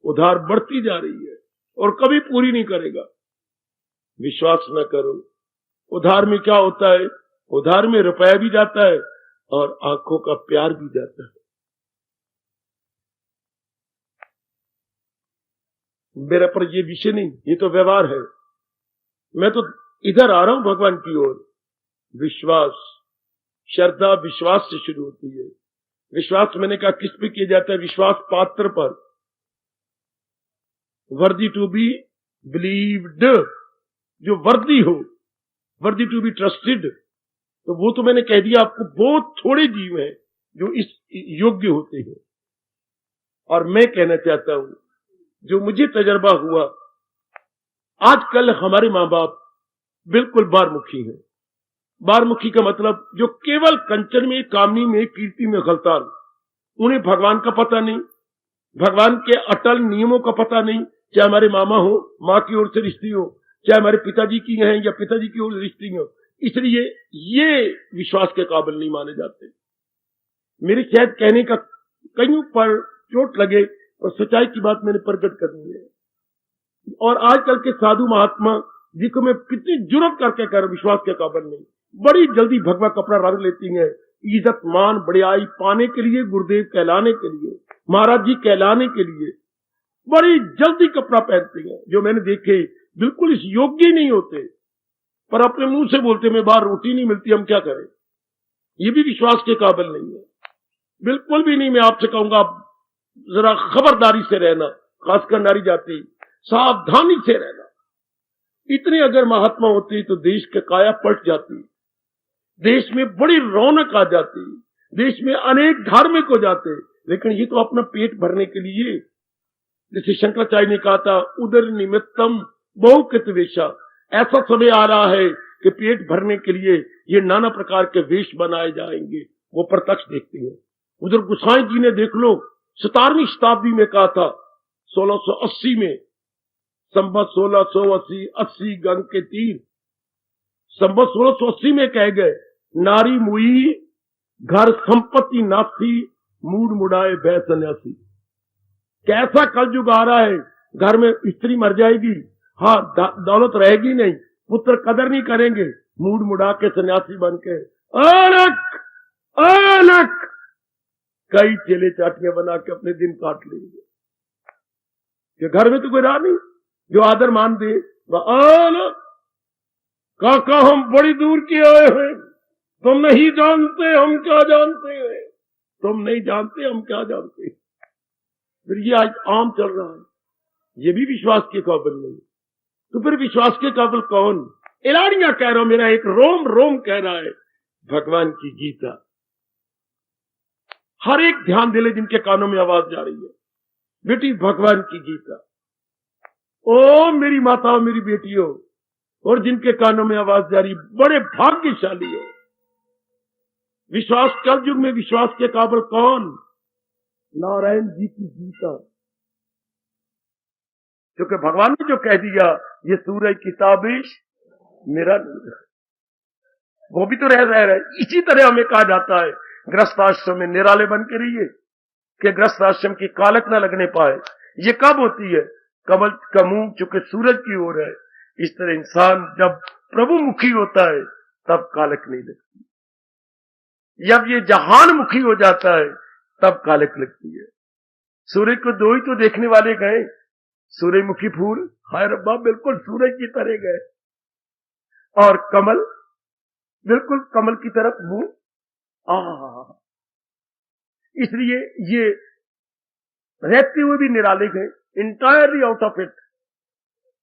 उधार बढ़ती जा रही है और कभी पूरी नहीं करेगा। विश्वास न करो। उधार में क्या होता है, उधार में रुपया भी जाता है और आंखों का प्यार भी जाता है। मेरा पर ये विषय नहीं, ये तो व्यवहार है। मैं तो इधर आ रहा हूं भगवान की ओर। विश्वास, श्रद्धा विश्वास से शुरू होती है। विश्वास मैंने कहा किस पे किया जाता है, विश्वास पात्र पर। वर्दी टू बी बिलीव्ड, जो वर्दी हो, वर्दी टू बी ट्रस्टेड, तो वो तो मैंने कह दिया आपको। बहुत थोड़े जीव हैं जो इस योग्य होते हैं। और मैं कहना चाहता हूं, जो मुझे तजर्बा हुआ, आजकल हमारे मां बाप बिल्कुल बारमुखी हैं। बारमुखी का मतलब जो केवल कंचन में, कामनी में, कीर्ति में गलतान। उन्हें भगवान का पता नहीं, भगवान के अटल नियमों का पता नहीं। चाहे हमारे मामा हो, माँ की ओर से रिश्ती हो, चाहे हमारे पिताजी की हैं या पिताजी की ओर से रिश्ती हो, इसलिए ये विश्वास के काबिल नहीं माने जाते। मेरे शायद कहने का कईयों पर चोट लगे और सच्चाई की बात मैंने प्रकट करनी है। और आजकल के साधु महात्मा जिनको मैं कितनी जुर्रत करके कह रहा हूं, विश्वास के काबिल नहीं, बड़ी जल्दी भगवा कपड़ा रंग लेती हैं, इज्जत मान बड़ाई पाने के लिए, गुरुदेव कहलाने के लिए, महाराज जी कहलाने के लिए बड़ी जल्दी कपड़ा पहनती हैं। जो मैंने देखे बिल्कुल इस योग्य नहीं होते, पर अपने मुंह से बोलते मैं बाहर रोटी नहीं मिलती, हम क्या करें। ये भी विश्वास के काबिल नहीं है, बिल्कुल भी नहीं। मैं आपसे कहूंगा जरा खबरदारी से रहना, खासकर नारी जाति, सावधानी से रहना। इतने अगर महात्मा होते तो देश के काया पलट जाती, देश में बड़ी रौनक आ जाती, देश में अनेक धार्मिक हो जाते। लेकिन ये तो अपना पेट भरने के लिए, जैसे शंकराचार्य ने कहा था, उदर निमित्तम बहुकृत वेशा। ऐसा समय आ रहा है कि पेट भरने के लिए ये नाना प्रकार के वेश बनाए जाएंगे। वो प्रत्यक्ष देखते हैं। उधर गोसाई जी ने देख लो, 17वीं शताब्दी में कहा था, 1680 में, संबत 1680, 80 गंग के तीर, संबत 1680 में कह गए, नारी मुई घर संपत्ति नासी, मूड मुड़ाए भय सन्यासी। कैसा कलयुग आ रहा है, घर में स्त्री मर जाएगी, हाँ दौलत रहेगी नहीं, पुत्र कदर नहीं करेंगे, मूड मुड़ा के सन्यासी बन के अलग अलग कई चेले चाटियां बना के अपने दिन काट लेंगे। कि घर में तो कोई रहा नहीं जो आदर मान दे। अलग काका हम बड़ी दूर के आए हैं, तुम नहीं जानते हम क्या जानते हैं, तुम नहीं जानते हम क्या जानते हैं। फिर ये आज आम चल रहा है, ये भी विश्वास के काबिल नहीं। तो फिर विश्वास के काबिल कौन? इलाड़ियां कह रहा हूं, मेरा एक रोम रोम कह रहा है, भगवान की गीता। हर एक ध्यान दे ले जिनके कानों में आवाज जा रही है, बेटी भगवान की गीता। ओ मेरी माताओं मेरी बेटियों, और जिनके कानों में आवाज जा रही, बड़े भाग्यशाली हो। विश्वास कल युग में विश्वास के काबिल कौन? नारायण जी की गीता। क्योंकि भगवान ने जो कह दिया, ये सूरज की ताबिश मेरा नहीं, वो भी तो रह रहा है। इसी तरह हमें कहा जाता है गृहस्थाश्रम में निराले बन के रहिए कि गृहस्थाश्रम की कालक न लगने पाए। ये कब होती है? कमल का मुंह चूंकि सूरज की ओर है, इस तरह इंसान जब प्रभु मुखी होता है तब कालक नहीं लगती। जब ये जहान मुखी हो जाता है तब कालक लगती है। सूरज को दो ही तो देखने वाले गए, सूर्यमुखी फूल, हाय रब्बा बिल्कुल सूरज की तरह गए, और कमल बिल्कुल कमल की तरफ मुंह। इसलिए ये रहते हुए भी निराले गए, इंटायरली आउट ऑफ इट।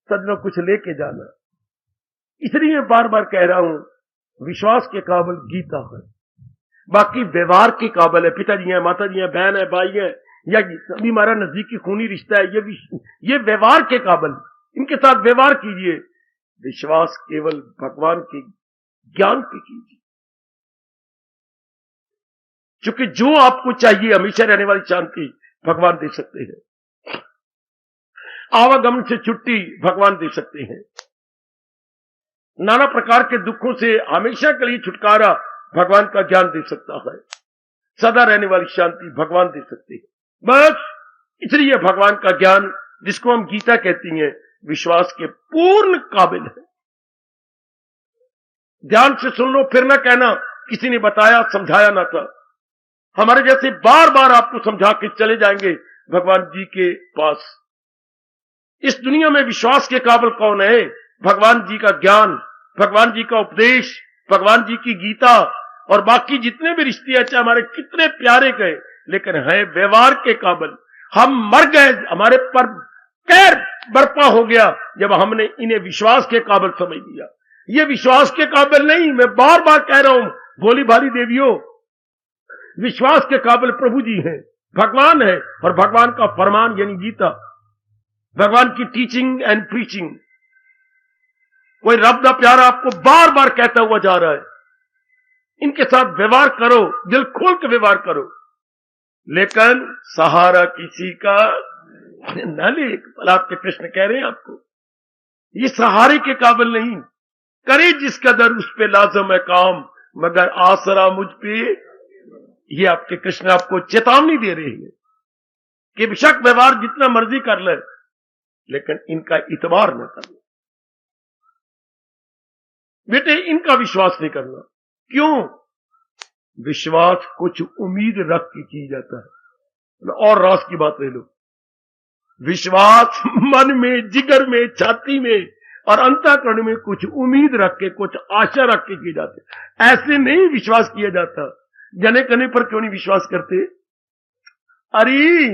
सजनों कुछ लेके जाना। इसलिए बार बार कह रहा हूं, विश्वास के काबिल गीता है, बाकी व्यवहार के काबिल है। पिताजी हैं, माताजी हैं, बहन है, भाई है, या अभी हमारा नजदीकी खूनी रिश्ता है, ये व्यवहार के काबिल, इनके साथ व्यवहार कीजिए। विश्वास केवल भगवान के ज्ञान पे कीजिए, क्योंकि जो आपको चाहिए हमेशा रहने वाली शांति भगवान दे सकते हैं, आवागमन से छुट्टी भगवान दे सकते हैं, नाना प्रकार के दुखों से हमेशा के लिए छुटकारा भगवान का ज्ञान दे सकता है, सदा रहने वाली शांति भगवान दे सकते हैं। बस इसलिए भगवान का ज्ञान, जिसको हम गीता कहती हैं, विश्वास के पूर्ण काबिल है। ध्यान से सुन लो, फिर न कहना किसी ने बताया समझाया ना था। हमारे जैसे बार बार आपको समझा के चले जाएंगे भगवान जी के पास। इस दुनिया में विश्वास के काबिल कौन है? भगवान जी का ज्ञान, भगवान जी का उपदेश, भगवान जी की गीता, और बाकी जितने भी रिश्ते हैं, चाहे हमारे कितने प्यारे गए, लेकिन है व्यवहार के काबिल। हम मर गए, हमारे पर कैर बर्पा हो गया जब हमने इन्हें विश्वास के काबिल समझ लिया। ये विश्वास के काबिल नहीं, मैं बार बार कह रहा हूं, भोली भाली देवियों, विश्वास के काबिल प्रभु जी हैं, भगवान है, और भगवान का फरमान यानी गीता, भगवान की टीचिंग एंड प्रीचिंग। कोई रब दा प्यारा आपको बार बार कहता हुआ जा रहा है, इनके साथ व्यवहार करो, दिल खोल के व्यवहार करो, लेकिन सहारा किसी का न ले। भला आपके कृष्ण कह रहे हैं आपको, ये सहारे के काबिल नहीं। करे जिस कदर उस पे लाजम है काम, मगर आसरा मुझ पे। ये आपके कृष्ण आपको चेतावनी दे रहे हैं कि बेशक व्यवहार जितना मर्जी कर ले, लेकिन इनका इतबार न करना बेटे, इनका विश्वास नहीं करना। क्यों? विश्वास कुछ उम्मीद रख के की जाता है। और रास की बात ले लो, विश्वास मन में, जिगर में, छाती में और अंतःकरण में कुछ उम्मीद रख के, कुछ आशा रख के की जाते। ऐसे नहीं विश्वास किया जाता। जने कने पर क्यों नहीं विश्वास करते? अरे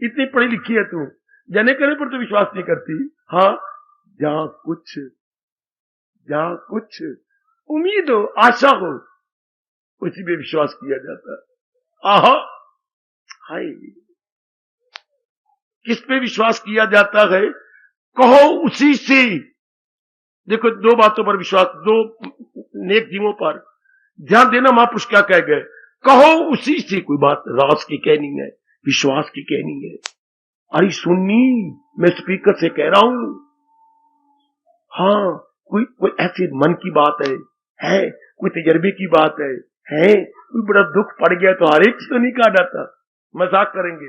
इतनी पढ़ी लिखी है तू, जने कने पर तो विश्वास नहीं करती। हाँ, जहां कुछ उम्मीद हो, आशा हो, उसी में विश्वास किया जाता है। आहा, हाय, किस पे विश्वास किया जाता है? कहो उसी से। देखो, दो बातों पर विश्वास, दो नेक जीवों पर ध्यान देना। महापुरुष क्या कह गए? कहो उसी से। कोई बात रास की कहनी है, विश्वास की कहनी है। अरे सुननी, मैं स्पीकर से कह रहा हूं। हाँ, कोई ऐसी मन की बात है, कोई तजर्बे की बात है, कोई बड़ा दुख पड़ गया तो हर एक से तो नहीं कहा जाता। मजाक करेंगे,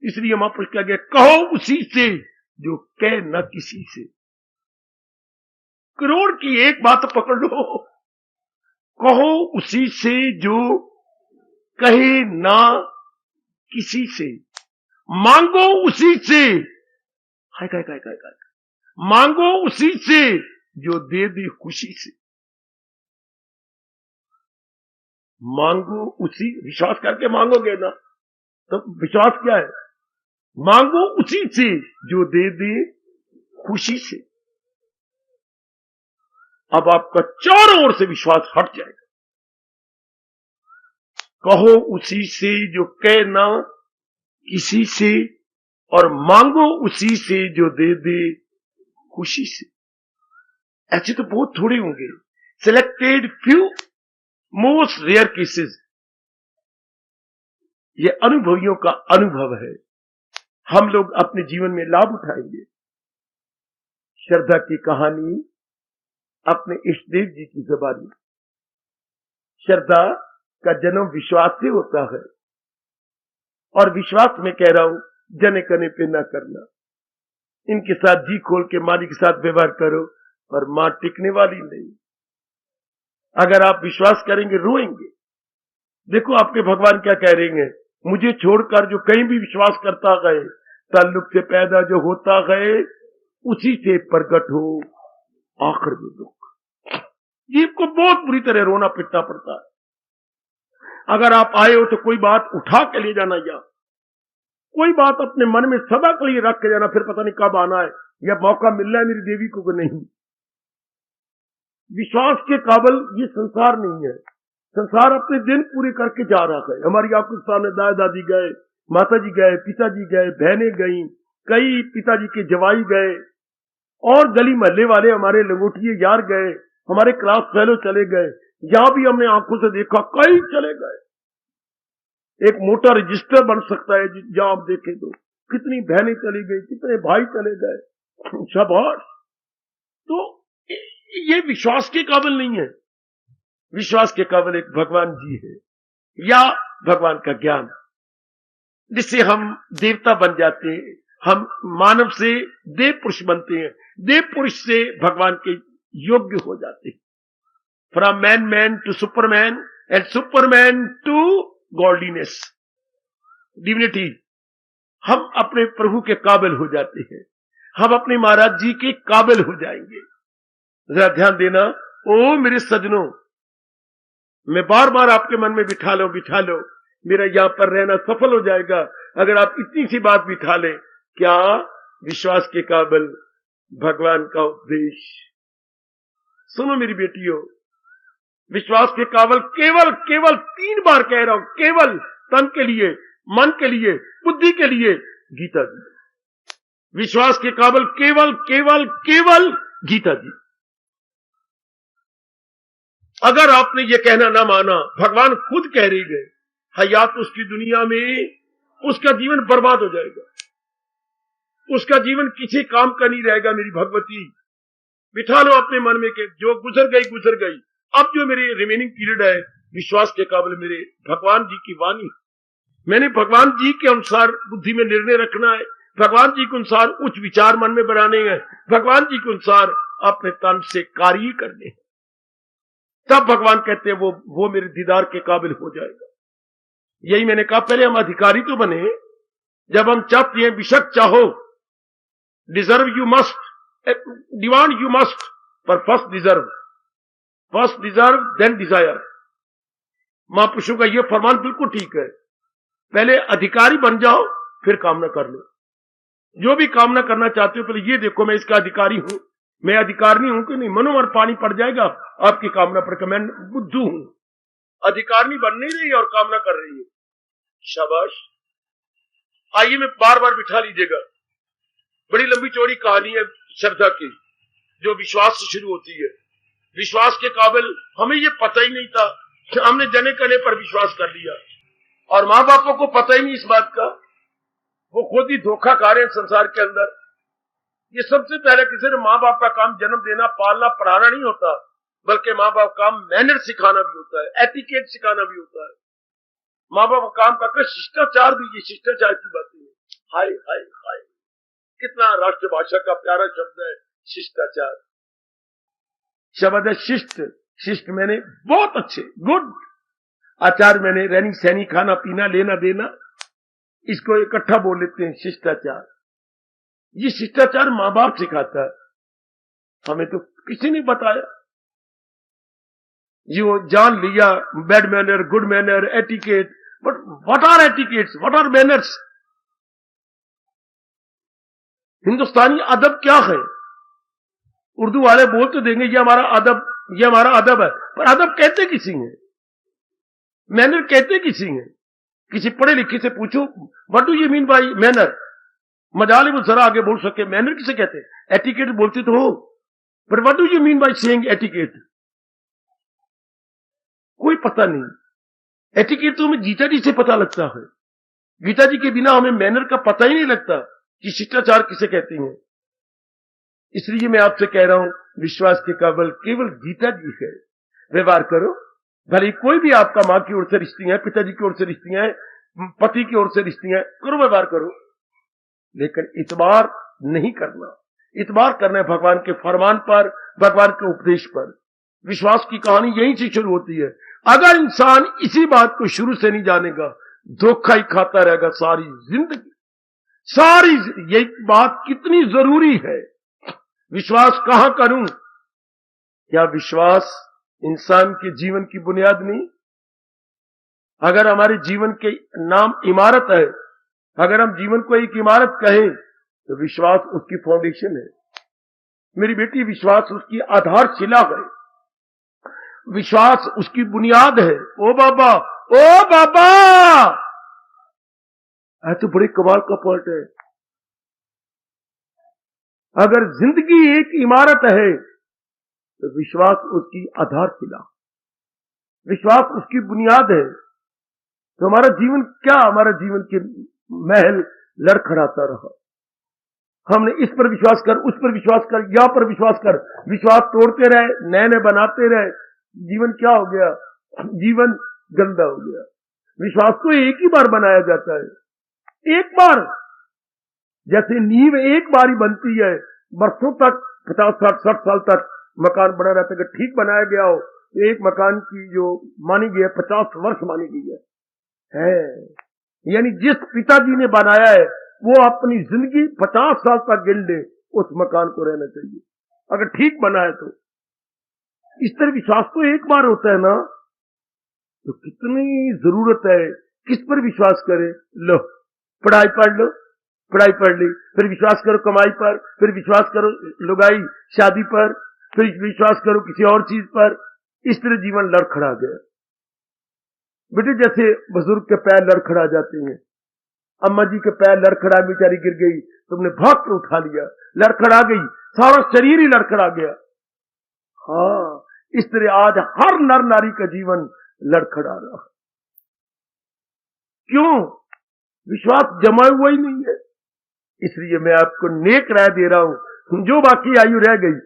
इसलिए महापुरुष कह गया, कहो उसी से जो कह न किसी से। करोड़ की एक बात पकड़ लो, कहो उसी से जो कहे ना किसी से, मांगो उसी से, हाय काय काय काय काय, मांगो उसी से जो दे दे खुशी से। मांगो उसी, विश्वास करके मांगोगे ना तो विश्वास क्या है, मांगो उसी से जो दे दे खुशी से। अब आपका चारों ओर से विश्वास हट जाएगा। कहो उसी से जो कह ना किसी से, और मांगो उसी से जो दे दे खुशी से। ऐसे तो बहुत थोड़े होंगे, selected few, most rare cases. ये अनुभवियों का अनुभव है, हम लोग अपने जीवन में लाभ उठाएंगे। श्रद्धा की कहानी अपने इष्टदेव जी की ज़बानी। श्रद्धा का जन्म विश्वास से होता है, और विश्वास में कह रहा हूं, जने कने पे ना करना। इनके साथ जी खोल के माली के साथ व्यवहार करो, पर मां टिकने वाली नहीं। अगर आप विश्वास करेंगे रोएंगे। देखो आपके भगवान क्या कह रहे हैं, मुझे छोड़कर जो कहीं भी विश्वास करता गए, ताल्लुक से पैदा जो होता गए उसी से प्रकट हो आखिर में दुख। जीव को बहुत बुरी तरह रोना पिटना पड़ता है। अगर आप आए हो तो कोई बात उठा के ले जाना, या कोई बात अपने मन में सदा के लिए रख के जाना, फिर पता नहीं कब आना है या मौका मिल रहा है मेरी देवी को कि नहीं। विश्वास के काबिल ये संसार नहीं है। संसार अपने दिन पूरे करके जा रहा है। हमारी आपके सामने दादा दादी गए, माता जी गए, पिताजी गए, बहनें गई, कई पिताजी के जवाई गए, और गली महल्ले वाले हमारे लंगोटिए यार गए, हमारे क्लास फेलो चले गए, यहां भी हमने आंखों से देखा कई चले गए। एक मोटा रजिस्टर बन सकता है जहां आप देखें तो कितनी बहनें चली गई, कितने भाई चले गए, शाबाश। तो ये विश्वास के काबिल नहीं है। विश्वास के काबिल एक भगवान जी है, या भगवान का ज्ञान, जिससे हम देवता बन जाते हैं, हम मानव से देव पुरुष बनते हैं, देव पुरुष से भगवान के योग्य हो जाते हैं। From man to superman, and superman to godliness, divinity. हम अपने प्रभु के काबिल हो जाते हैं, हम अपने महाराज जी के काबिल हो जाएंगे। जरा ध्यान देना, ओ मेरे सजनों, मैं बार बार आपके मन में बिठा लो, मेरा यहां पर रहना सफल हो जाएगा अगर आप इतनी सी बात बिठा लें। क्या? विश्वास के काबिल भगवान का उपदेश। सुनो मेरी बेटियों, विश्वास के काबिल केवल 3 बार कह रहा हूं, केवल तन के लिए, मन के लिए, बुद्धि के लिए, गीता जी। विश्वास के काबिल केवल गीता जी। अगर आपने ये कहना ना माना, भगवान खुद कह रहे गए, हयात उसकी दुनिया में उसका जीवन बर्बाद हो जाएगा, उसका जीवन किसी काम का नहीं रहेगा। मेरी भगवती, बिठा लो अपने मन में कि जो गुजर गई, अब जो मेरी रिमेनिंग पीरियड है, विश्वास के काबिल मेरे भगवान जी की वाणी। मैंने भगवान जी के अनुसार बुद्धि में निर्णय रखना है, भगवान जी के अनुसार उच्च विचार मन में बनाने हैं, भगवान जी के अनुसार अपने तन से कार्य करने हैं। तब भगवान कहते हैं वो मेरे दीदार के काबिल हो जाएगा। यही मैंने कहा, पहले हम अधिकारी तो बने, जब हम चाहते हैं बेशक चाहो, deserve you must, demand you must, पर फर्स्ट डिजर्व देन डिजायर। महापुरुषों का यह फरमान बिल्कुल ठीक है, पहले अधिकारी बन जाओ फिर कामना कर लो। जो भी कामना करना चाहते हो पहले ये देखो मैं इसका अधिकारी हूं, मैं अधिकारी हूं कि नहीं। मनोमन पानी पड़ जाएगा आपकी कामना पर कि मैं बुद्धू हूं, अधिकारी बन नहीं रही और कामना कर रही हूं। शाबाश। आइए मैं बार बार बिठा लीजिएगा, बड़ी लंबी चौड़ी कहानी है श्रद्धा की, जो विश्वास से शुरू होती है। विश्वास के काबिल हमें ये पता ही नहीं था, हमने जने कने पर विश्वास कर लिया, और माँ बापों को पता ही नहीं इस बात का, वो खुद ही धोखा खा रहे हैं संसार के अंदर। ये सबसे पहले किसी ने माँ बाप का काम जन्म देना, पालना, पढ़ाना नहीं होता, बल्कि माँ बाप का काम मैनर सिखाना भी होता है, एटिकेट सिखाना भी होता है। माँ बाप का काम का शिष्टाचार भी, ये शिष्टाचार की बातें हैं। हाय हाय हाय, कितना राष्ट्रभाषा का प्यारा शब्द है शिष्टाचार। शब्द है शिष्ट, शिष्ट मैंने बहुत अच्छे, गुड। आचार मैंने रहनी सहनी, खाना पीना, लेना देना, इसको इकट्ठा बोल लेते हैं शिष्टाचार। ये शिष्टाचार माँ बाप सिखाता है, हमें तो किसी ने बताया। जो जान लिया bad manner, good manner, etiquette, but what are etiquettes, what are manners? Hindustani अदब क्या है? उर्दू वाले बोल तो देंगे ये हमारा अदब, ये हमारा अदब है, पर अदब कहते किसी हैं, मैनर कहते किसी हैं। किसी पढ़े लिखे से पूछो what do you mean by manner, मजाल वो जरा आगे बोल सके, मैनर किसे कहते हैं? एटिकेट बोलते तो हो, पर what do you mean by saying etiquette? कोई पता नहीं। एटिकेट तो हमें गीता जी से पता लगता है, गीता जी के बिना हमें मैनर का पता ही नहीं लगता कि शिष्टाचार किसे कहती हैं। इसलिए मैं आपसे कह रहा हूं, विश्वास के काबिल केवल गीता जी है। व्यवहार करो, भले कोई भी आपका मां की ओर से रिश्ती है, पिताजी की ओर से रिश्ती है, पति की ओर से रिश्ती है, करो, व्यवहार करो, लेकिन इतबार नहीं करना। इतबार करना है भगवान के फरमान पर, भगवान के उपदेश पर। विश्वास की कहानी यहीं से शुरू होती है। अगर इंसान इसी बात को शुरू से नहीं जानेगा, धोखा ही खाता रहेगा सारी जिंदगी। सारी यही बात कितनी जरूरी है। विश्वास कहां करूं? क्या विश्वास इंसान के जीवन की बुनियाद नहीं? अगर हमारे जीवन के नाम इमारत है, अगर हम जीवन को एक इमारत कहें, तो विश्वास उसकी फाउंडेशन है। मेरी बेटी, विश्वास उसकी आधारशिला है, विश्वास उसकी बुनियाद है। ओ बाबा, ओ बाबा, तो बड़े कमाल का पॉइंट है। अगर जिंदगी एक इमारत है, तो विश्वास उसकी आधारशिला, विश्वास उसकी बुनियाद है। तो हमारा जीवन क्या, हमारा जीवन के महल लड़खड़ाता रहा। हमने इस पर विश्वास कर, उस पर विश्वास कर, यहां पर विश्वास कर, विश्वास तोड़ते रहे, नए नए बनाते रहे। जीवन क्या हो गया? जीवन गंदा हो गया। विश्वास तो एक ही बार बनाया जाता है, एक बार। जैसे नींव एक बार ही बनती है, बरसों तक, 50, 60, 60 साल तक मकान बना रहता है। अगर ठीक बनाया गया हो तो एक मकान की जो मानी गई है 50 वर्ष मानी गई है। यानी जिस पिताजी ने बनाया है वो अपनी जिंदगी 50 साल तक गिन ले, उस मकान को रहना चाहिए, अगर ठीक बना है तो। इस तरह विश्वास तो एक बार होता है ना, तो कितनी जरूरत है किस पर विश्वास करें। लो, पढ़ाई पढ़ लो, पढ़ाई पढ़ ली, फिर विश्वास करो कमाई पर, फिर विश्वास करो लुगाई शादी पर, फिर विश्वास करो किसी और चीज पर। इस तरह जीवन लड़खड़ा गया। बेटे, जैसे बुजुर्ग के पैर लड़खड़ा जाते हैं, अम्मा जी के पैर लड़खड़ा, बेचारी गिर गई, तुमने भाग के उठा लिया, लड़खड़ा गई, सारा शरीर ही लड़खड़ा गया। हाँ, इस तरह आज हर नर नारी का जीवन लड़खड़ा रहा है। क्यों? विश्वास जमा हुआ ही नहीं है। इसलिए मैं आपको नेक राय दे रहा हूं, जो बाकी आयु रह गई,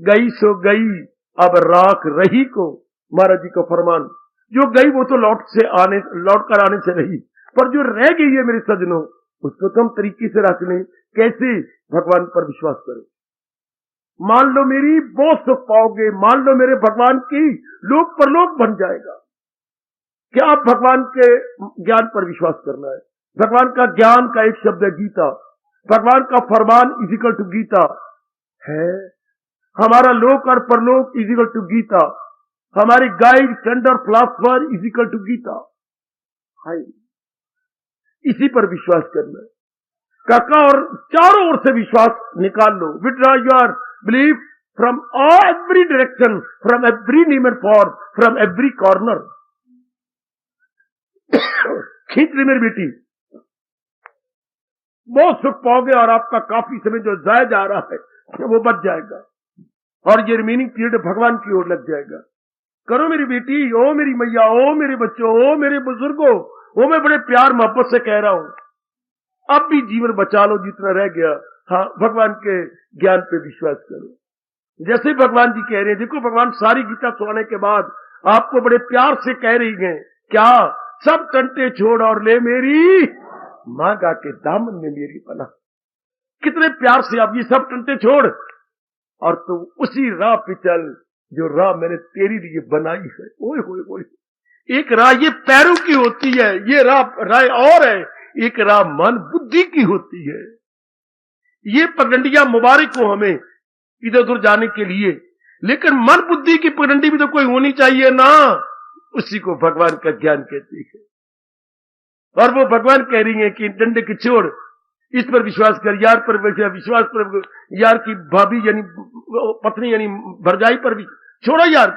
गई सो गई, अब राख रही को, महाराज जी का फरमान। जो गई वो तो लौट कर आने से रही, पर जो रह गई है मेरे सजनों, उसको तुम तरीके से रख लें। कैसे? भगवान पर विश्वास करो। मान लो मेरी बहुत सुख पाओगे, मान लो मेरे भगवान की लोक परलोक बन जाएगा। क्या आप भगवान के ज्ञान पर विश्वास करना है? भगवान का ज्ञान का एक शब्द है गीता। भगवान का फरमान इजिकल टू गीता है। हमारा लोक और परलोक इजिकल टू गीता। हमारे गाइड, फ्रेंड और फिलॉसफर इजिकल टू गीता। हाय, इसी पर विश्वास करना है काका, और चारों ओर से विश्वास निकाल लो। Withdraw your belief from every direction, from every name and form, from every corner. खींच ली मेरी बेटी, बहुत सुख पाओगे, और आपका काफी समय जो जाया जा रहा है वो बच जाएगा, और ये रिमेनिंग पीरियड भगवान की ओर लग जाएगा। करो मेरी बेटी, ओ मेरी मैया, ओ मेरे बच्चों, ओ मेरे बुजुर्गों, वो मैं बड़े प्यार मोहब्बत से कह रहा हूं, अब भी जीवन बचा लो जितना रह गया। हाँ, भगवान के ज्ञान पे विश्वास करो। जैसे भगवान जी कह रहे हैं, देखो भगवान सारी गीता सुनाने के बाद आपको बड़े प्यार से कह रही हैं, क्या? सब टंटे छोड़ और ले मेरी मांगा के दामन में मेरी पनाह। कितने प्यार से अब ये सब टंटे छोड़ और तू उसी राह पे चल जो राह मैंने तेरे लिए बनाई है। ओए होए होए, एक राह ये पैरों की होती है, ये राह और है, एक राह मन बुद्धि की होती है। ये पगडंडियां मुबारक हो हमें इधर उधर जाने के लिए, लेकिन मन बुद्धि की पगडंडी भी तो कोई होनी चाहिए ना। उसी को भगवान का ज्ञान कहते हैं। और वो भगवान कह रही है कि डंडे की छोड़, इस पर विश्वास कर, यार पर विश्वास पर, यार की भाभी यानी पत्नी यानी भरजाई पर भी छोड़ो यार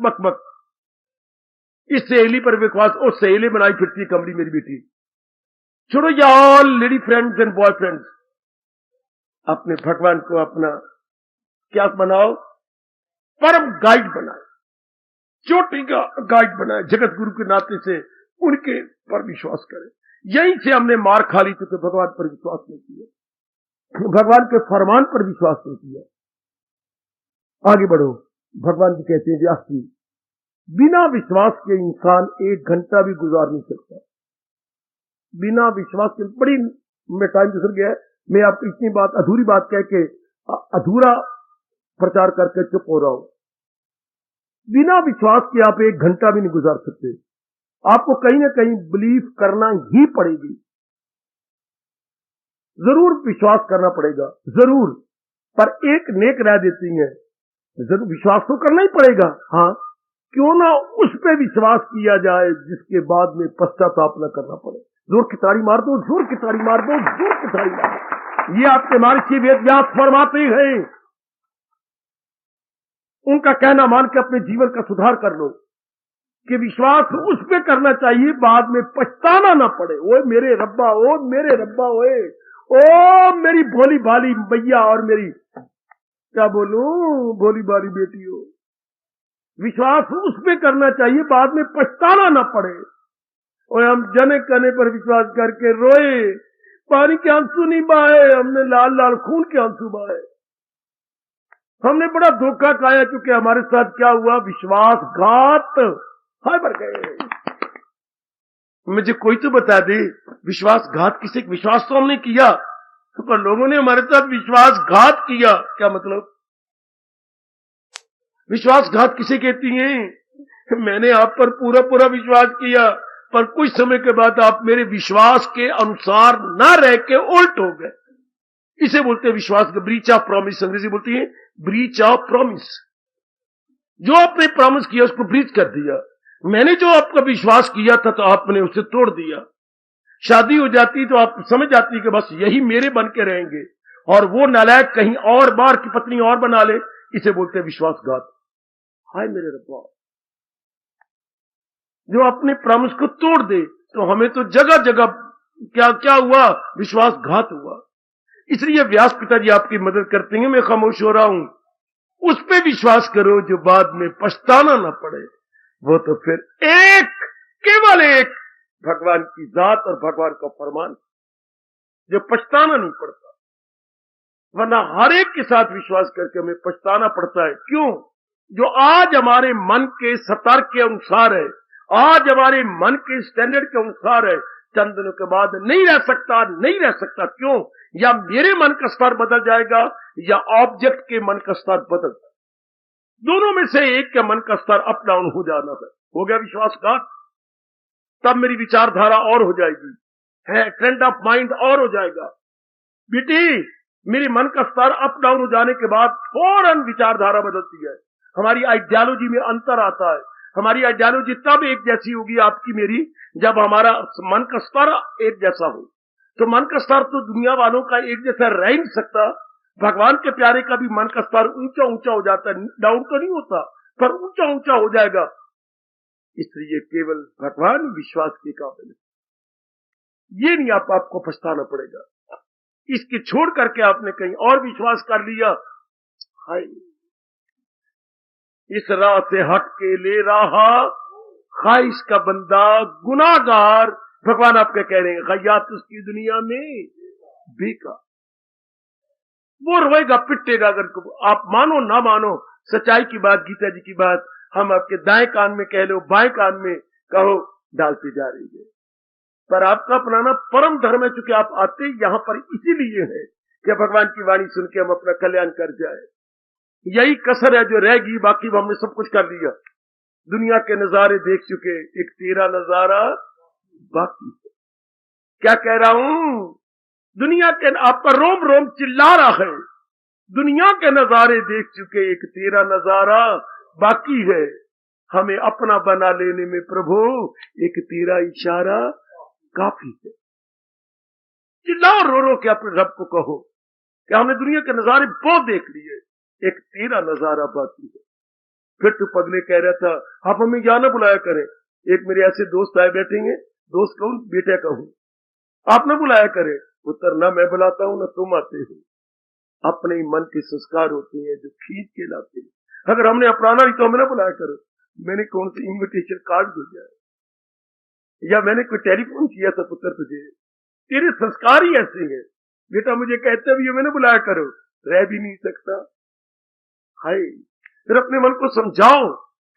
बक। इस सहेली पर विश्वास, और सहेली बनाई फिरती कमली मेरी बेटी। छोड़ो यार लेडी फ्रेंड्स एंड बॉयफ्रेंड्स, अपने भगवान को अपना क्या बनाओ, परम गाइड बनाए, चोटी का गाइड बनाए, जगत गुरु के नाते से उनके पर विश्वास करें। यहीं से हमने मार खा ली तो भगवान पर विश्वास नहीं किया, भगवान के फरमान पर विश्वास नहीं किया। आगे बढ़ो। भगवान जी कहते हैं व्यास जी, बिना विश्वास के इंसान 1 घंटा भी गुजार नहीं सकता। बिना विश्वास के, बड़ी मैं टाइम गुजर गया है, मैं आपको इतनी बात अधूरी बात कह के अधूरा प्रचार करके चुप हो रहा हूं। बिना विश्वास के आप 1 घंटा भी नहीं गुजार सकते। आपको कहीं ना कहीं बिलीव करना ही पड़ेगी, जरूर विश्वास करना पड़ेगा, जरूर। पर एक नेक राय देती है, जरूर विश्वास तो करना ही पड़ेगा। हाँ, क्यों ना उस पे विश्वास किया जाए जिसके बाद में पश्चाताप न करना पड़े। जोर की ताड़ी मार दो, जोर की ताड़ी मार दो, जोर की ताड़ी मार दो। ये आपके महर्षि वेद व्यास फरमाते हैं। उनका कहना मान के अपने जीवन का सुधार कर लो कि विश्वास उस पे करना चाहिए बाद में पछताना ना पड़े। ओए मेरे रब्बा, ओ मेरे रब्बा, ओए ओ मेरी भोली भाली मैया और मेरी क्या बोलूं भोली भाली बेटी हो। विश्वास उस पे करना चाहिए बाद में पछताना ना पड़े। और हम जने कने पर विश्वास करके रोए, पानी के आंसू नहीं बहाए, हमने लाल लाल खून के आंसू बहाए। हमने बड़ा धोखा खाया, क्योंकि हमारे साथ क्या हुआ, विश्वासघात हाय मर गए। मुझे कोई तो बता दे विश्वासघात किसे, विश्वास तो हमने किया पर लोगों ने हमारे साथ विश्वासघात किया, क्या मतलब? विश्वासघात किसे कहती हैं? मैंने आप पर पूरा पूरा विश्वास किया पर कुछ समय के बाद आप मेरे विश्वास के अनुसार ना रह के उल्ट हो गए। इसे बोलते हैं विश्वास का ब्रीच ऑफ प्रॉमिस, अंग्रेजी बोलती है ब्रीच ऑफ प्रॉमिस। जो आपने प्रॉमिस किया उसको ब्रीच कर दिया। मैंने जो आपका विश्वास किया था तो आपने उसे तोड़ दिया। शादी हो जाती तो आप समझ जाती कि बस यही मेरे बन के रहेंगे, और वो नालायक कहीं और बार की पत्नी और बना ले। इसे बोलते हैं विश्वासघात। हाय मेरे रब्बा, जो अपने प्रॉमिस को तोड़ दे तो हमें तो जगह जगह क्या क्या हुआ, विश्वासघात हुआ। इसलिए व्यास पिताजी आपकी मदद करते हैं, मैं खामोश हो रहा हूं। उस पे विश्वास करो जो बाद में पछताना ना पड़े। वो तो फिर एक, केवल एक भगवान की जात और भगवान का फरमान, जो पछताना नहीं पड़ता। वरना हर एक के साथ विश्वास करके हमें पछताना पड़ता है। क्यों? जो आज हमारे मन के सतर के अनुसार है, आज हमारे मन के स्टैंडर्ड के अनुसार है, चंद दिनों के बाद नहीं रह सकता, नहीं रह सकता। क्यों? या मेरे मन का स्तर बदल जाएगा या ऑब्जेक्ट के मन का स्तर बदल जाएगा। दोनों में से एक के मन का स्तर अप डाउन हो जाना है। हो गया विश्वासघात, तब मेरी विचारधारा और हो जाएगी, है ट्रेंड ऑफ माइंड और हो जाएगा। बेटी, मेरे मन का स्तर अप डाउन हो जाने के बाद फौरन विचारधारा बदलती है। हमारी आइडियोलॉजी में अंतर आता है। हमारी आइडियोलॉजी तब एक जैसी होगी आपकी मेरी, जब हमारा मन का स्तर एक जैसा हो। तो मन का स्तर तो दुनिया वालों का एक जैसा रह ही नहीं सकता। भगवान के प्यारे का भी मन का स्तर ऊंचा ऊंचा हो जाता है, डाउन तो नहीं होता पर ऊंचा ऊंचा हो जाएगा। इसलिए केवल भगवान विश्वास के काबिल है। ये नहीं आपको पछताना पड़ेगा। इसके छोड़ करके आपने कहीं और विश्वास कर लिया, हाय इस राह से हट के ले रहा ख्वाहिश का बंदा गुनाहगार। भगवान आपके कह रहे हैं खैयात उसकी दुनिया में बेकार। वो रोएगा पिटेगा, अगर आप मानो ना मानो। सच्चाई की बात, गीता जी की बात हम आपके दाएं कान में कह लो, बाएं कान में कहो, डालते जा रही है। पर आपका अपनाना परम धर्म है, चूंकि आप आते यहां पर इसीलिए है कि भगवान की वाणी सुन के हम अपना कल्याण कर जाए। यही कसर है जो रहेगी, बाकी हमने सब कुछ कर दिया। दुनिया के नजारे देख चुके, एक तेरा नजारा बाकी है। क्या कह रहा हूं? दुनिया के, आपका रोम रोम चिल्ला रहा है, दुनिया के नजारे देख चुके, एक तेरा नजारा बाकी है। हमें अपना बना लेने में प्रभु एक तेरा इशारा काफी है। चिल्लाओ, रो रो के अपने रब को कहो कि हमने दुनिया के नजारे बहुत देख लिए, एक तेरा नजारा बाकी है। फिर तो पगले कह रहा था, आप हमें यहाँ न बुलाया करें। एक मेरे ऐसे दोस्त आए बैठेंगे, दोस्त कहूं बेटे कहूं, आप न बुलाया करें। पुत्र, न मैं बुलाता हूं न तुम आते हो। अपने ही मन के संस्कार होते हैं जो खींच के लाते हैं। अगर हमने अपनाना नहीं तो हमें न बुलाया करो। मैंने कौन सी इन्विटेशन कार्ड भेजा है, या मैंने कोई टेलीफोन किया था पुत्र तुझे? तेरे संस्कार ही ऐसे हैं। बेटा मुझे कहते भी मैंने बुलाया करो, रह भी नहीं सकता। हाय, फिर अपने मन को समझाओ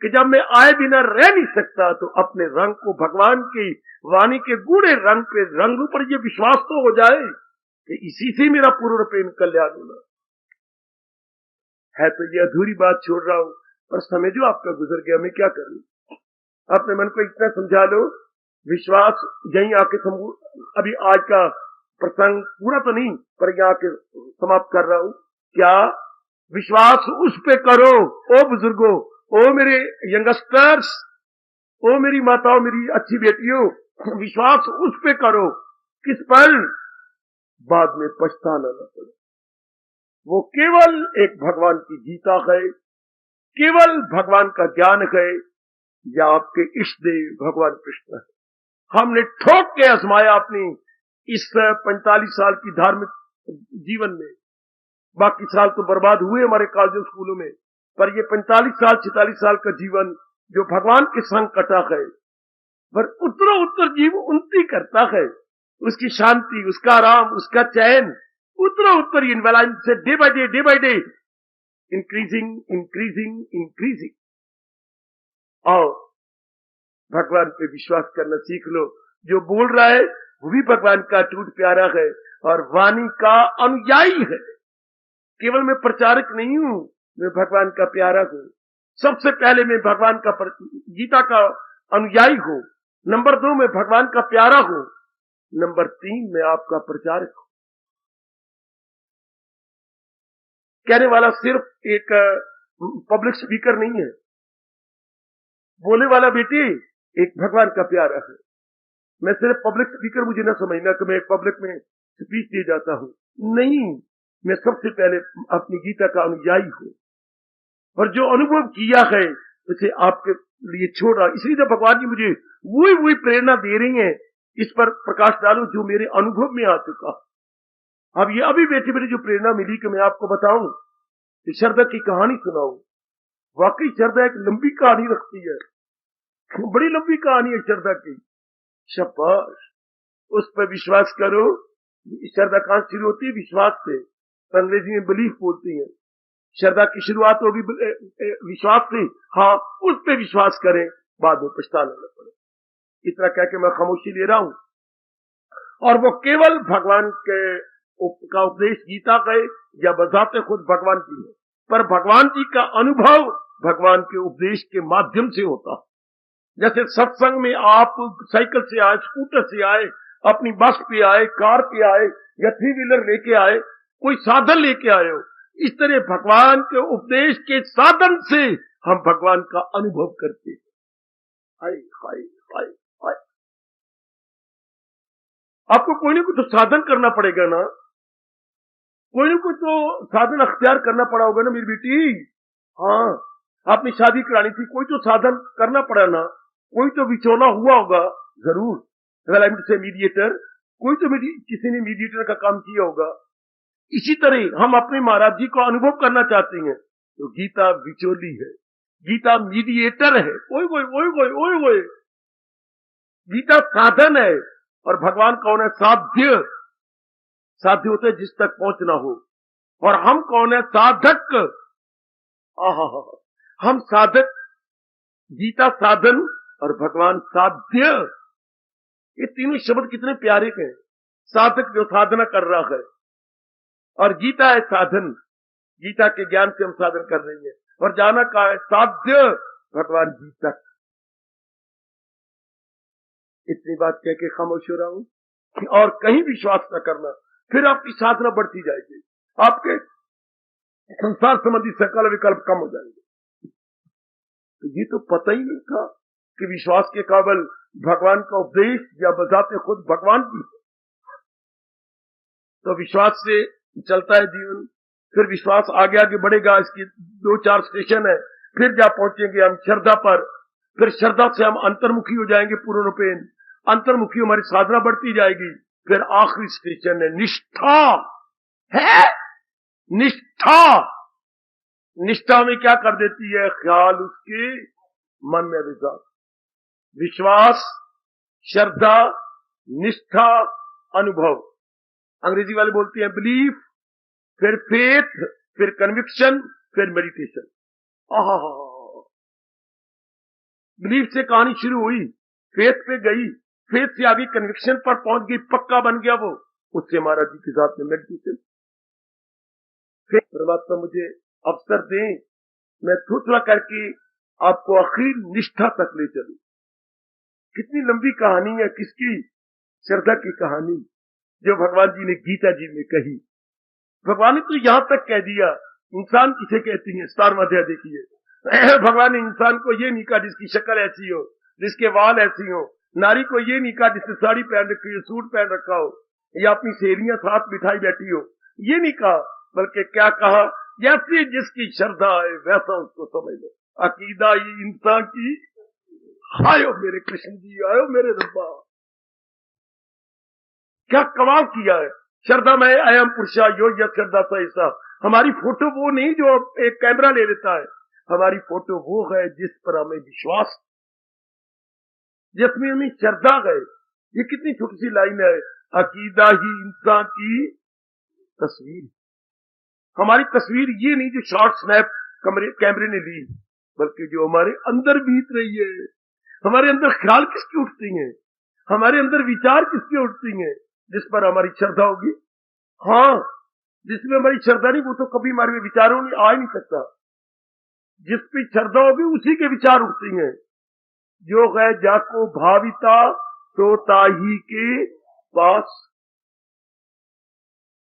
कि जब मैं आए बिना रह नहीं सकता, तो अपने रंग को भगवान की वाणी के गूढ़े रंग पे रंग पर ये विश्वास तो हो जाए कि इसी से मेरा पूर्ण प्रेम कल्याण होना है। तो ये अधूरी बात छोड़ रहा हूं, पर समय जो आपका गुजर गया, मैं क्या करूं? अपने मन को इतना समझा लो, विश्वास यहीं आके अभी आज का प्रसंग पूरा तो नहीं, पर यहाँ आके समाप्त कर रहा हूं। क्या विश्वास उस पे करो, ओ बुजुर्गों, ओ मेरे यंगस्टर्स, ओ मेरी माताओं, मेरी अच्छी बेटियों, विश्वास उस पे करो। किस पर? बाद में पछताना न पड़े। वो केवल एक भगवान की गीता है, केवल भगवान का ज्ञान है, या आपके इष्ट देव भगवान कृष्ण है। हमने ठोक के आजमाया अपनी इस 45 साल की धार्मिक जीवन में। बाकी साल तो बर्बाद हुए हमारे कॉलेजों स्कूलों में, पर ये 45 साल 46 साल का जीवन जो भगवान के संग कटा है, पर उत्तरों उत्तर जीव उन्नति करता है। उसकी शांति, उसका आराम, उसका चैन उत्तरों उत्तर इनवेलाइन से day by day increasing increasing increasing. और भगवान पे विश्वास करना सीख लो। जो बोल रहा है वो भी भगवान का टूट प्यारा है और वाणी का अनुयायी है। केवल मैं प्रचारक नहीं हूं, मैं भगवान का प्यारा हूं। सबसे पहले मैं भगवान का गीता का अनुयायी हूं। नंबर 2 मैं भगवान का प्यारा हूं। नंबर 3 मैं आपका प्रचारक हूं। कहने वाला सिर्फ एक पब्लिक स्पीकर नहीं है, बोले वाला बेटी एक भगवान का प्यारा है। मैं सिर्फ पब्लिक स्पीकर मुझे न समझना कि मैं एक पब्लिक में स्पीच दे जाता हूं, नहीं, मैं सबसे पहले अपनी गीता का अनुयायी हूं और जो अनुभव किया है उसे आपके लिए छोड़ रहा। इसलिए जब भगवान जी मुझे वही प्रेरणा दे रही हैं, इस पर प्रकाश डालो जो मेरे अनुभव में आ चुका। अब ये अभी बैठे बैठे जो प्रेरणा मिली कि मैं आपको बताऊं, शरदा की कहानी सुनाऊं। वाकई शरदा एक लंबी कहानी रखती है, बड़ी लंबी कहानी है शरदा की। शाबाश, उस पर विश्वास करो। शरदा कहां शुरू होती है? विश्वास से। अंग्रेजी में बिलीफ बोलती है। श्रद्धा की शुरुआत होगी विश्वास से। हाँ, उस पे विश्वास करें, बाद में पछताना न पड़े। इतना कह के मैं खामोशी ले रहा हूं। और वो केवल भगवान के का उपदेश गीता का या बजाते खुद भगवान की है, पर भगवान जी का अनुभव भगवान के उपदेश के माध्यम से होता है। जैसे सत्संग में आप साइकिल से आए, स्कूटर से आए, अपनी बस पे आए, कार पे आए या 3 व्हीलर लेके आए, कोई साधन लेके आए हो, इस तरह भगवान के उपदेश के साधन से हम भगवान का अनुभव करते हैं। हाय हाय हाय हाय। आपको कोई ना कोई तो साधन करना पड़ेगा ना, कोई ना कोई तो साधन अख्तियार करना पड़ा होगा ना मेरी बेटी। हाँ, आपने शादी करानी थी, कोई तो साधन करना पड़ा ना, कोई तो विचोला हुआ होगा जरूर, से मीडिएटर, कोई तो किसी ने मीडिएटर का काम किया होगा। इसी तरह हम अपने महाराज जी को अनुभव करना चाहते हैं तो गीता विचोली है, गीता मीडिएटर है। ओए गीता साधन है और भगवान कौन है? साध्य। साध्य होता है जिस तक पहुंचना हो, और हम कौन है? साधक। हम साधक, गीता साधन और भगवान साध्य। ये तीनों शब्द कितने प्यारे के हैं। साधक जो साधना कर रहा है, और गीता है साधन, गीता के ज्ञान से हम साधन कर रहे हैं, और जाना का है साध्य भगवान जी तक। इतनी बात कह के खामोश हो रहा हूं और कहीं विश्वास न करना, फिर आपकी साधना बढ़ती जाएगी, आपके संसार संबंधी सकल विकल्प कम हो जाएंगे। तो ये तो पता ही नहीं था कि विश्वास के काबल भगवान का उपदेश या बजाते खुद भगवान की। तो विश्वास से चलता है जीवन, फिर विश्वास आगे आगे बढ़ेगा। इसकी 2-4 स्टेशन है, फिर जा पहुंचेंगे हम श्रद्धा पर, फिर श्रद्धा से हम अंतर्मुखी हो जाएंगे पूर्ण रूपेण, अंतर्मुखी हमारी साधना बढ़ती जाएगी। फिर आखिरी स्टेशन है निष्ठा। है निष्ठा, निष्ठा में क्या कर देती है, ख्याल उसके मन में विश्वास, विश्वास, श्रद्धा, निष्ठा, अनुभव। अंग्रेजी वाले बोलते हैं बिलीफ, फिर फेथ, फिर कन्विक्शन, फिर मेडिटेशन। बिलीफ से कहानी शुरू हुई, फेथ पे गई, फेथ से आगे कन्विक्शन पर पहुंच गई, पक्का बन गया वो, उससे महाराज जी के साथ में मेडिटेशन। फिर परमात्मा मुझे अवसर दें, मैं थोड़ा करके आपको आखिर निष्ठा तक ले चलूं। कितनी लंबी कहानी है, किसकी, श्रद्धा की कहानी, जो भगवान जी ने गीता जी में कही। भगवान ने तो यहां तक कह दिया, इंसान किसे कहती है, 17वां अध्याय देखिए। भगवान ने इंसान को ये नहीं कहा जिसकी शक्ल ऐसी हो, जिसके वाल ऐसी हो। नारी को ये नहीं कहा जिसने साड़ी पहन रखी हो, सूट पहन रखा हो, या अपनी सहेलियां साथ बिठाई बैठी हो, ये नहीं कहा, बल्कि क्या कहा, जैसी जिसकी श्रद्धा है वैसा उसको समझ लो। अकीदा ये इंसान की, आयो मेरे कृष्ण जी, आयो मेरे रब्बा, क्या कमाल किया है। श्रद्धा में अयम पुरुषा यो यह श्रद्धा सहिसा। हमारी फोटो वो नहीं जो एक कैमरा ले लेता है, हमारी फोटो वो है जिस पर हमें विश्वास, जिसमें हमें श्रद्धा है। ये कितनी छोटी सी लाइन है, अकीदा ही इंसान की तस्वीर। हमारी तस्वीर ये नहीं जो शॉर्ट स्नैप कैमरे ने ली, बल्कि जो हमारे अंदर बीत रही है। हमारे अंदर ख्याल किसके उठती हैं, हमारे अंदर विचार किसके उठती हैं, जिस पर हमारी श्रद्धा होगी। हाँ, जिसमें हमारी श्रद्धा नहीं वो तो कभी हमारे में विचारों में आ ही नहीं सकता। जिस पे श्रद्धा होगी उसी के विचार उठती हैं। जो है जाको भाविता तो ताही के पास।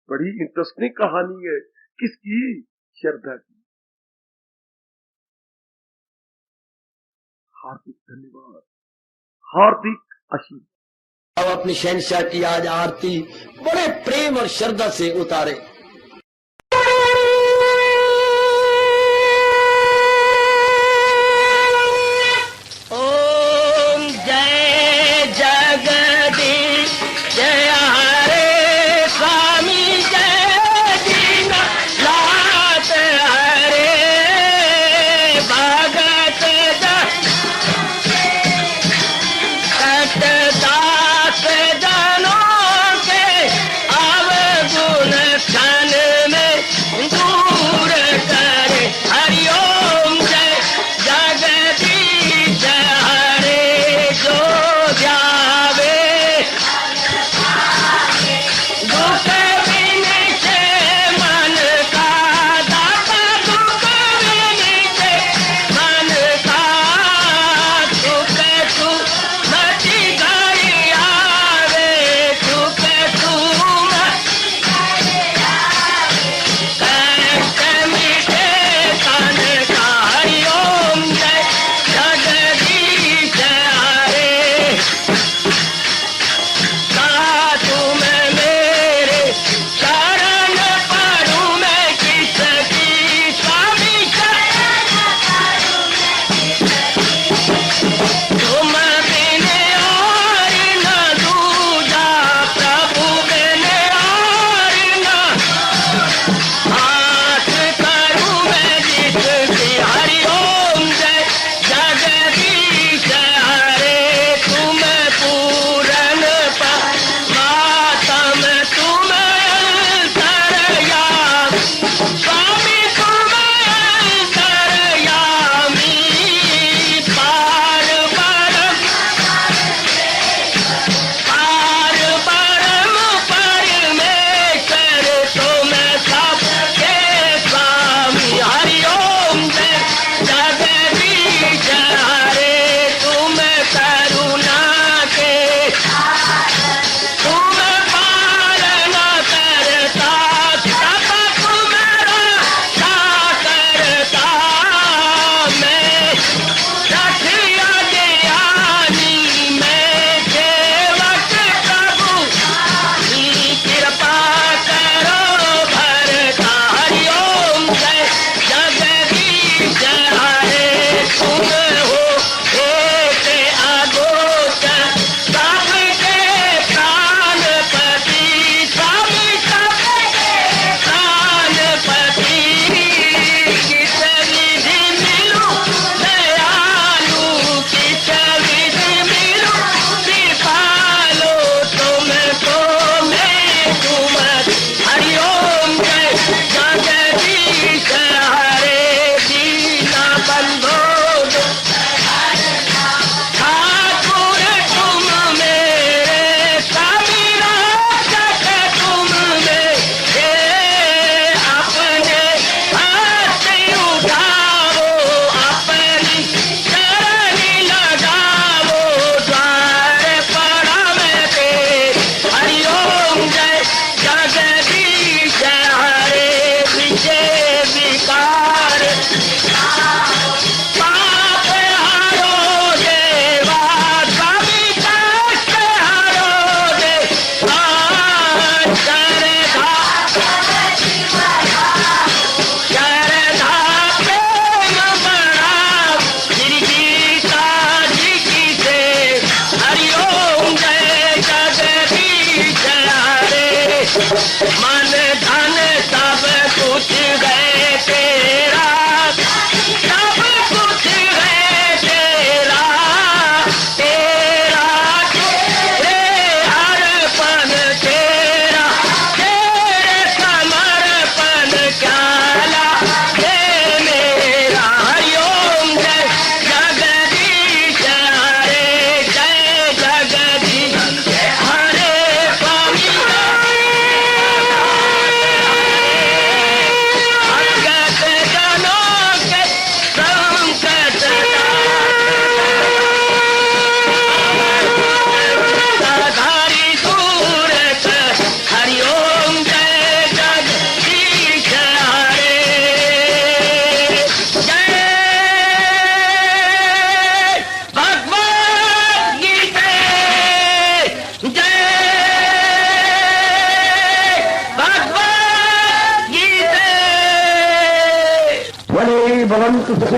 बड़ी इंटरेस्टिंग कहानी है, किसकी, श्रद्धा की। हार्दिक धन्यवाद, हार्दिक आशीर्वाद। अब अपनी शहंशाह की आज आरती बड़े प्रेम और श्रद्धा से उतारे। ओम जय जगदीश जय हरे स्वामी जय दीनानाथ हरे भगत दास जनों के अवगुण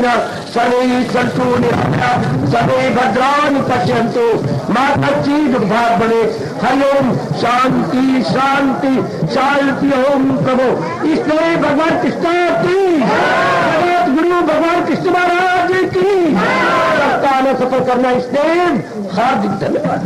कालेन सर्वे सन्तु निरामया सर्वे भद्राणि पश्यन्तु मा कश्चित् दुर्भाग् भवेत्। हरि ओम शांति शांति शांति। ओम प्रभु इसलिए भगवान कृष्ण की जगत गुरु भगवान कृष्ण महाराज की सप्ताह में सफल करना इसलिए हार्दिक धन्यवाद।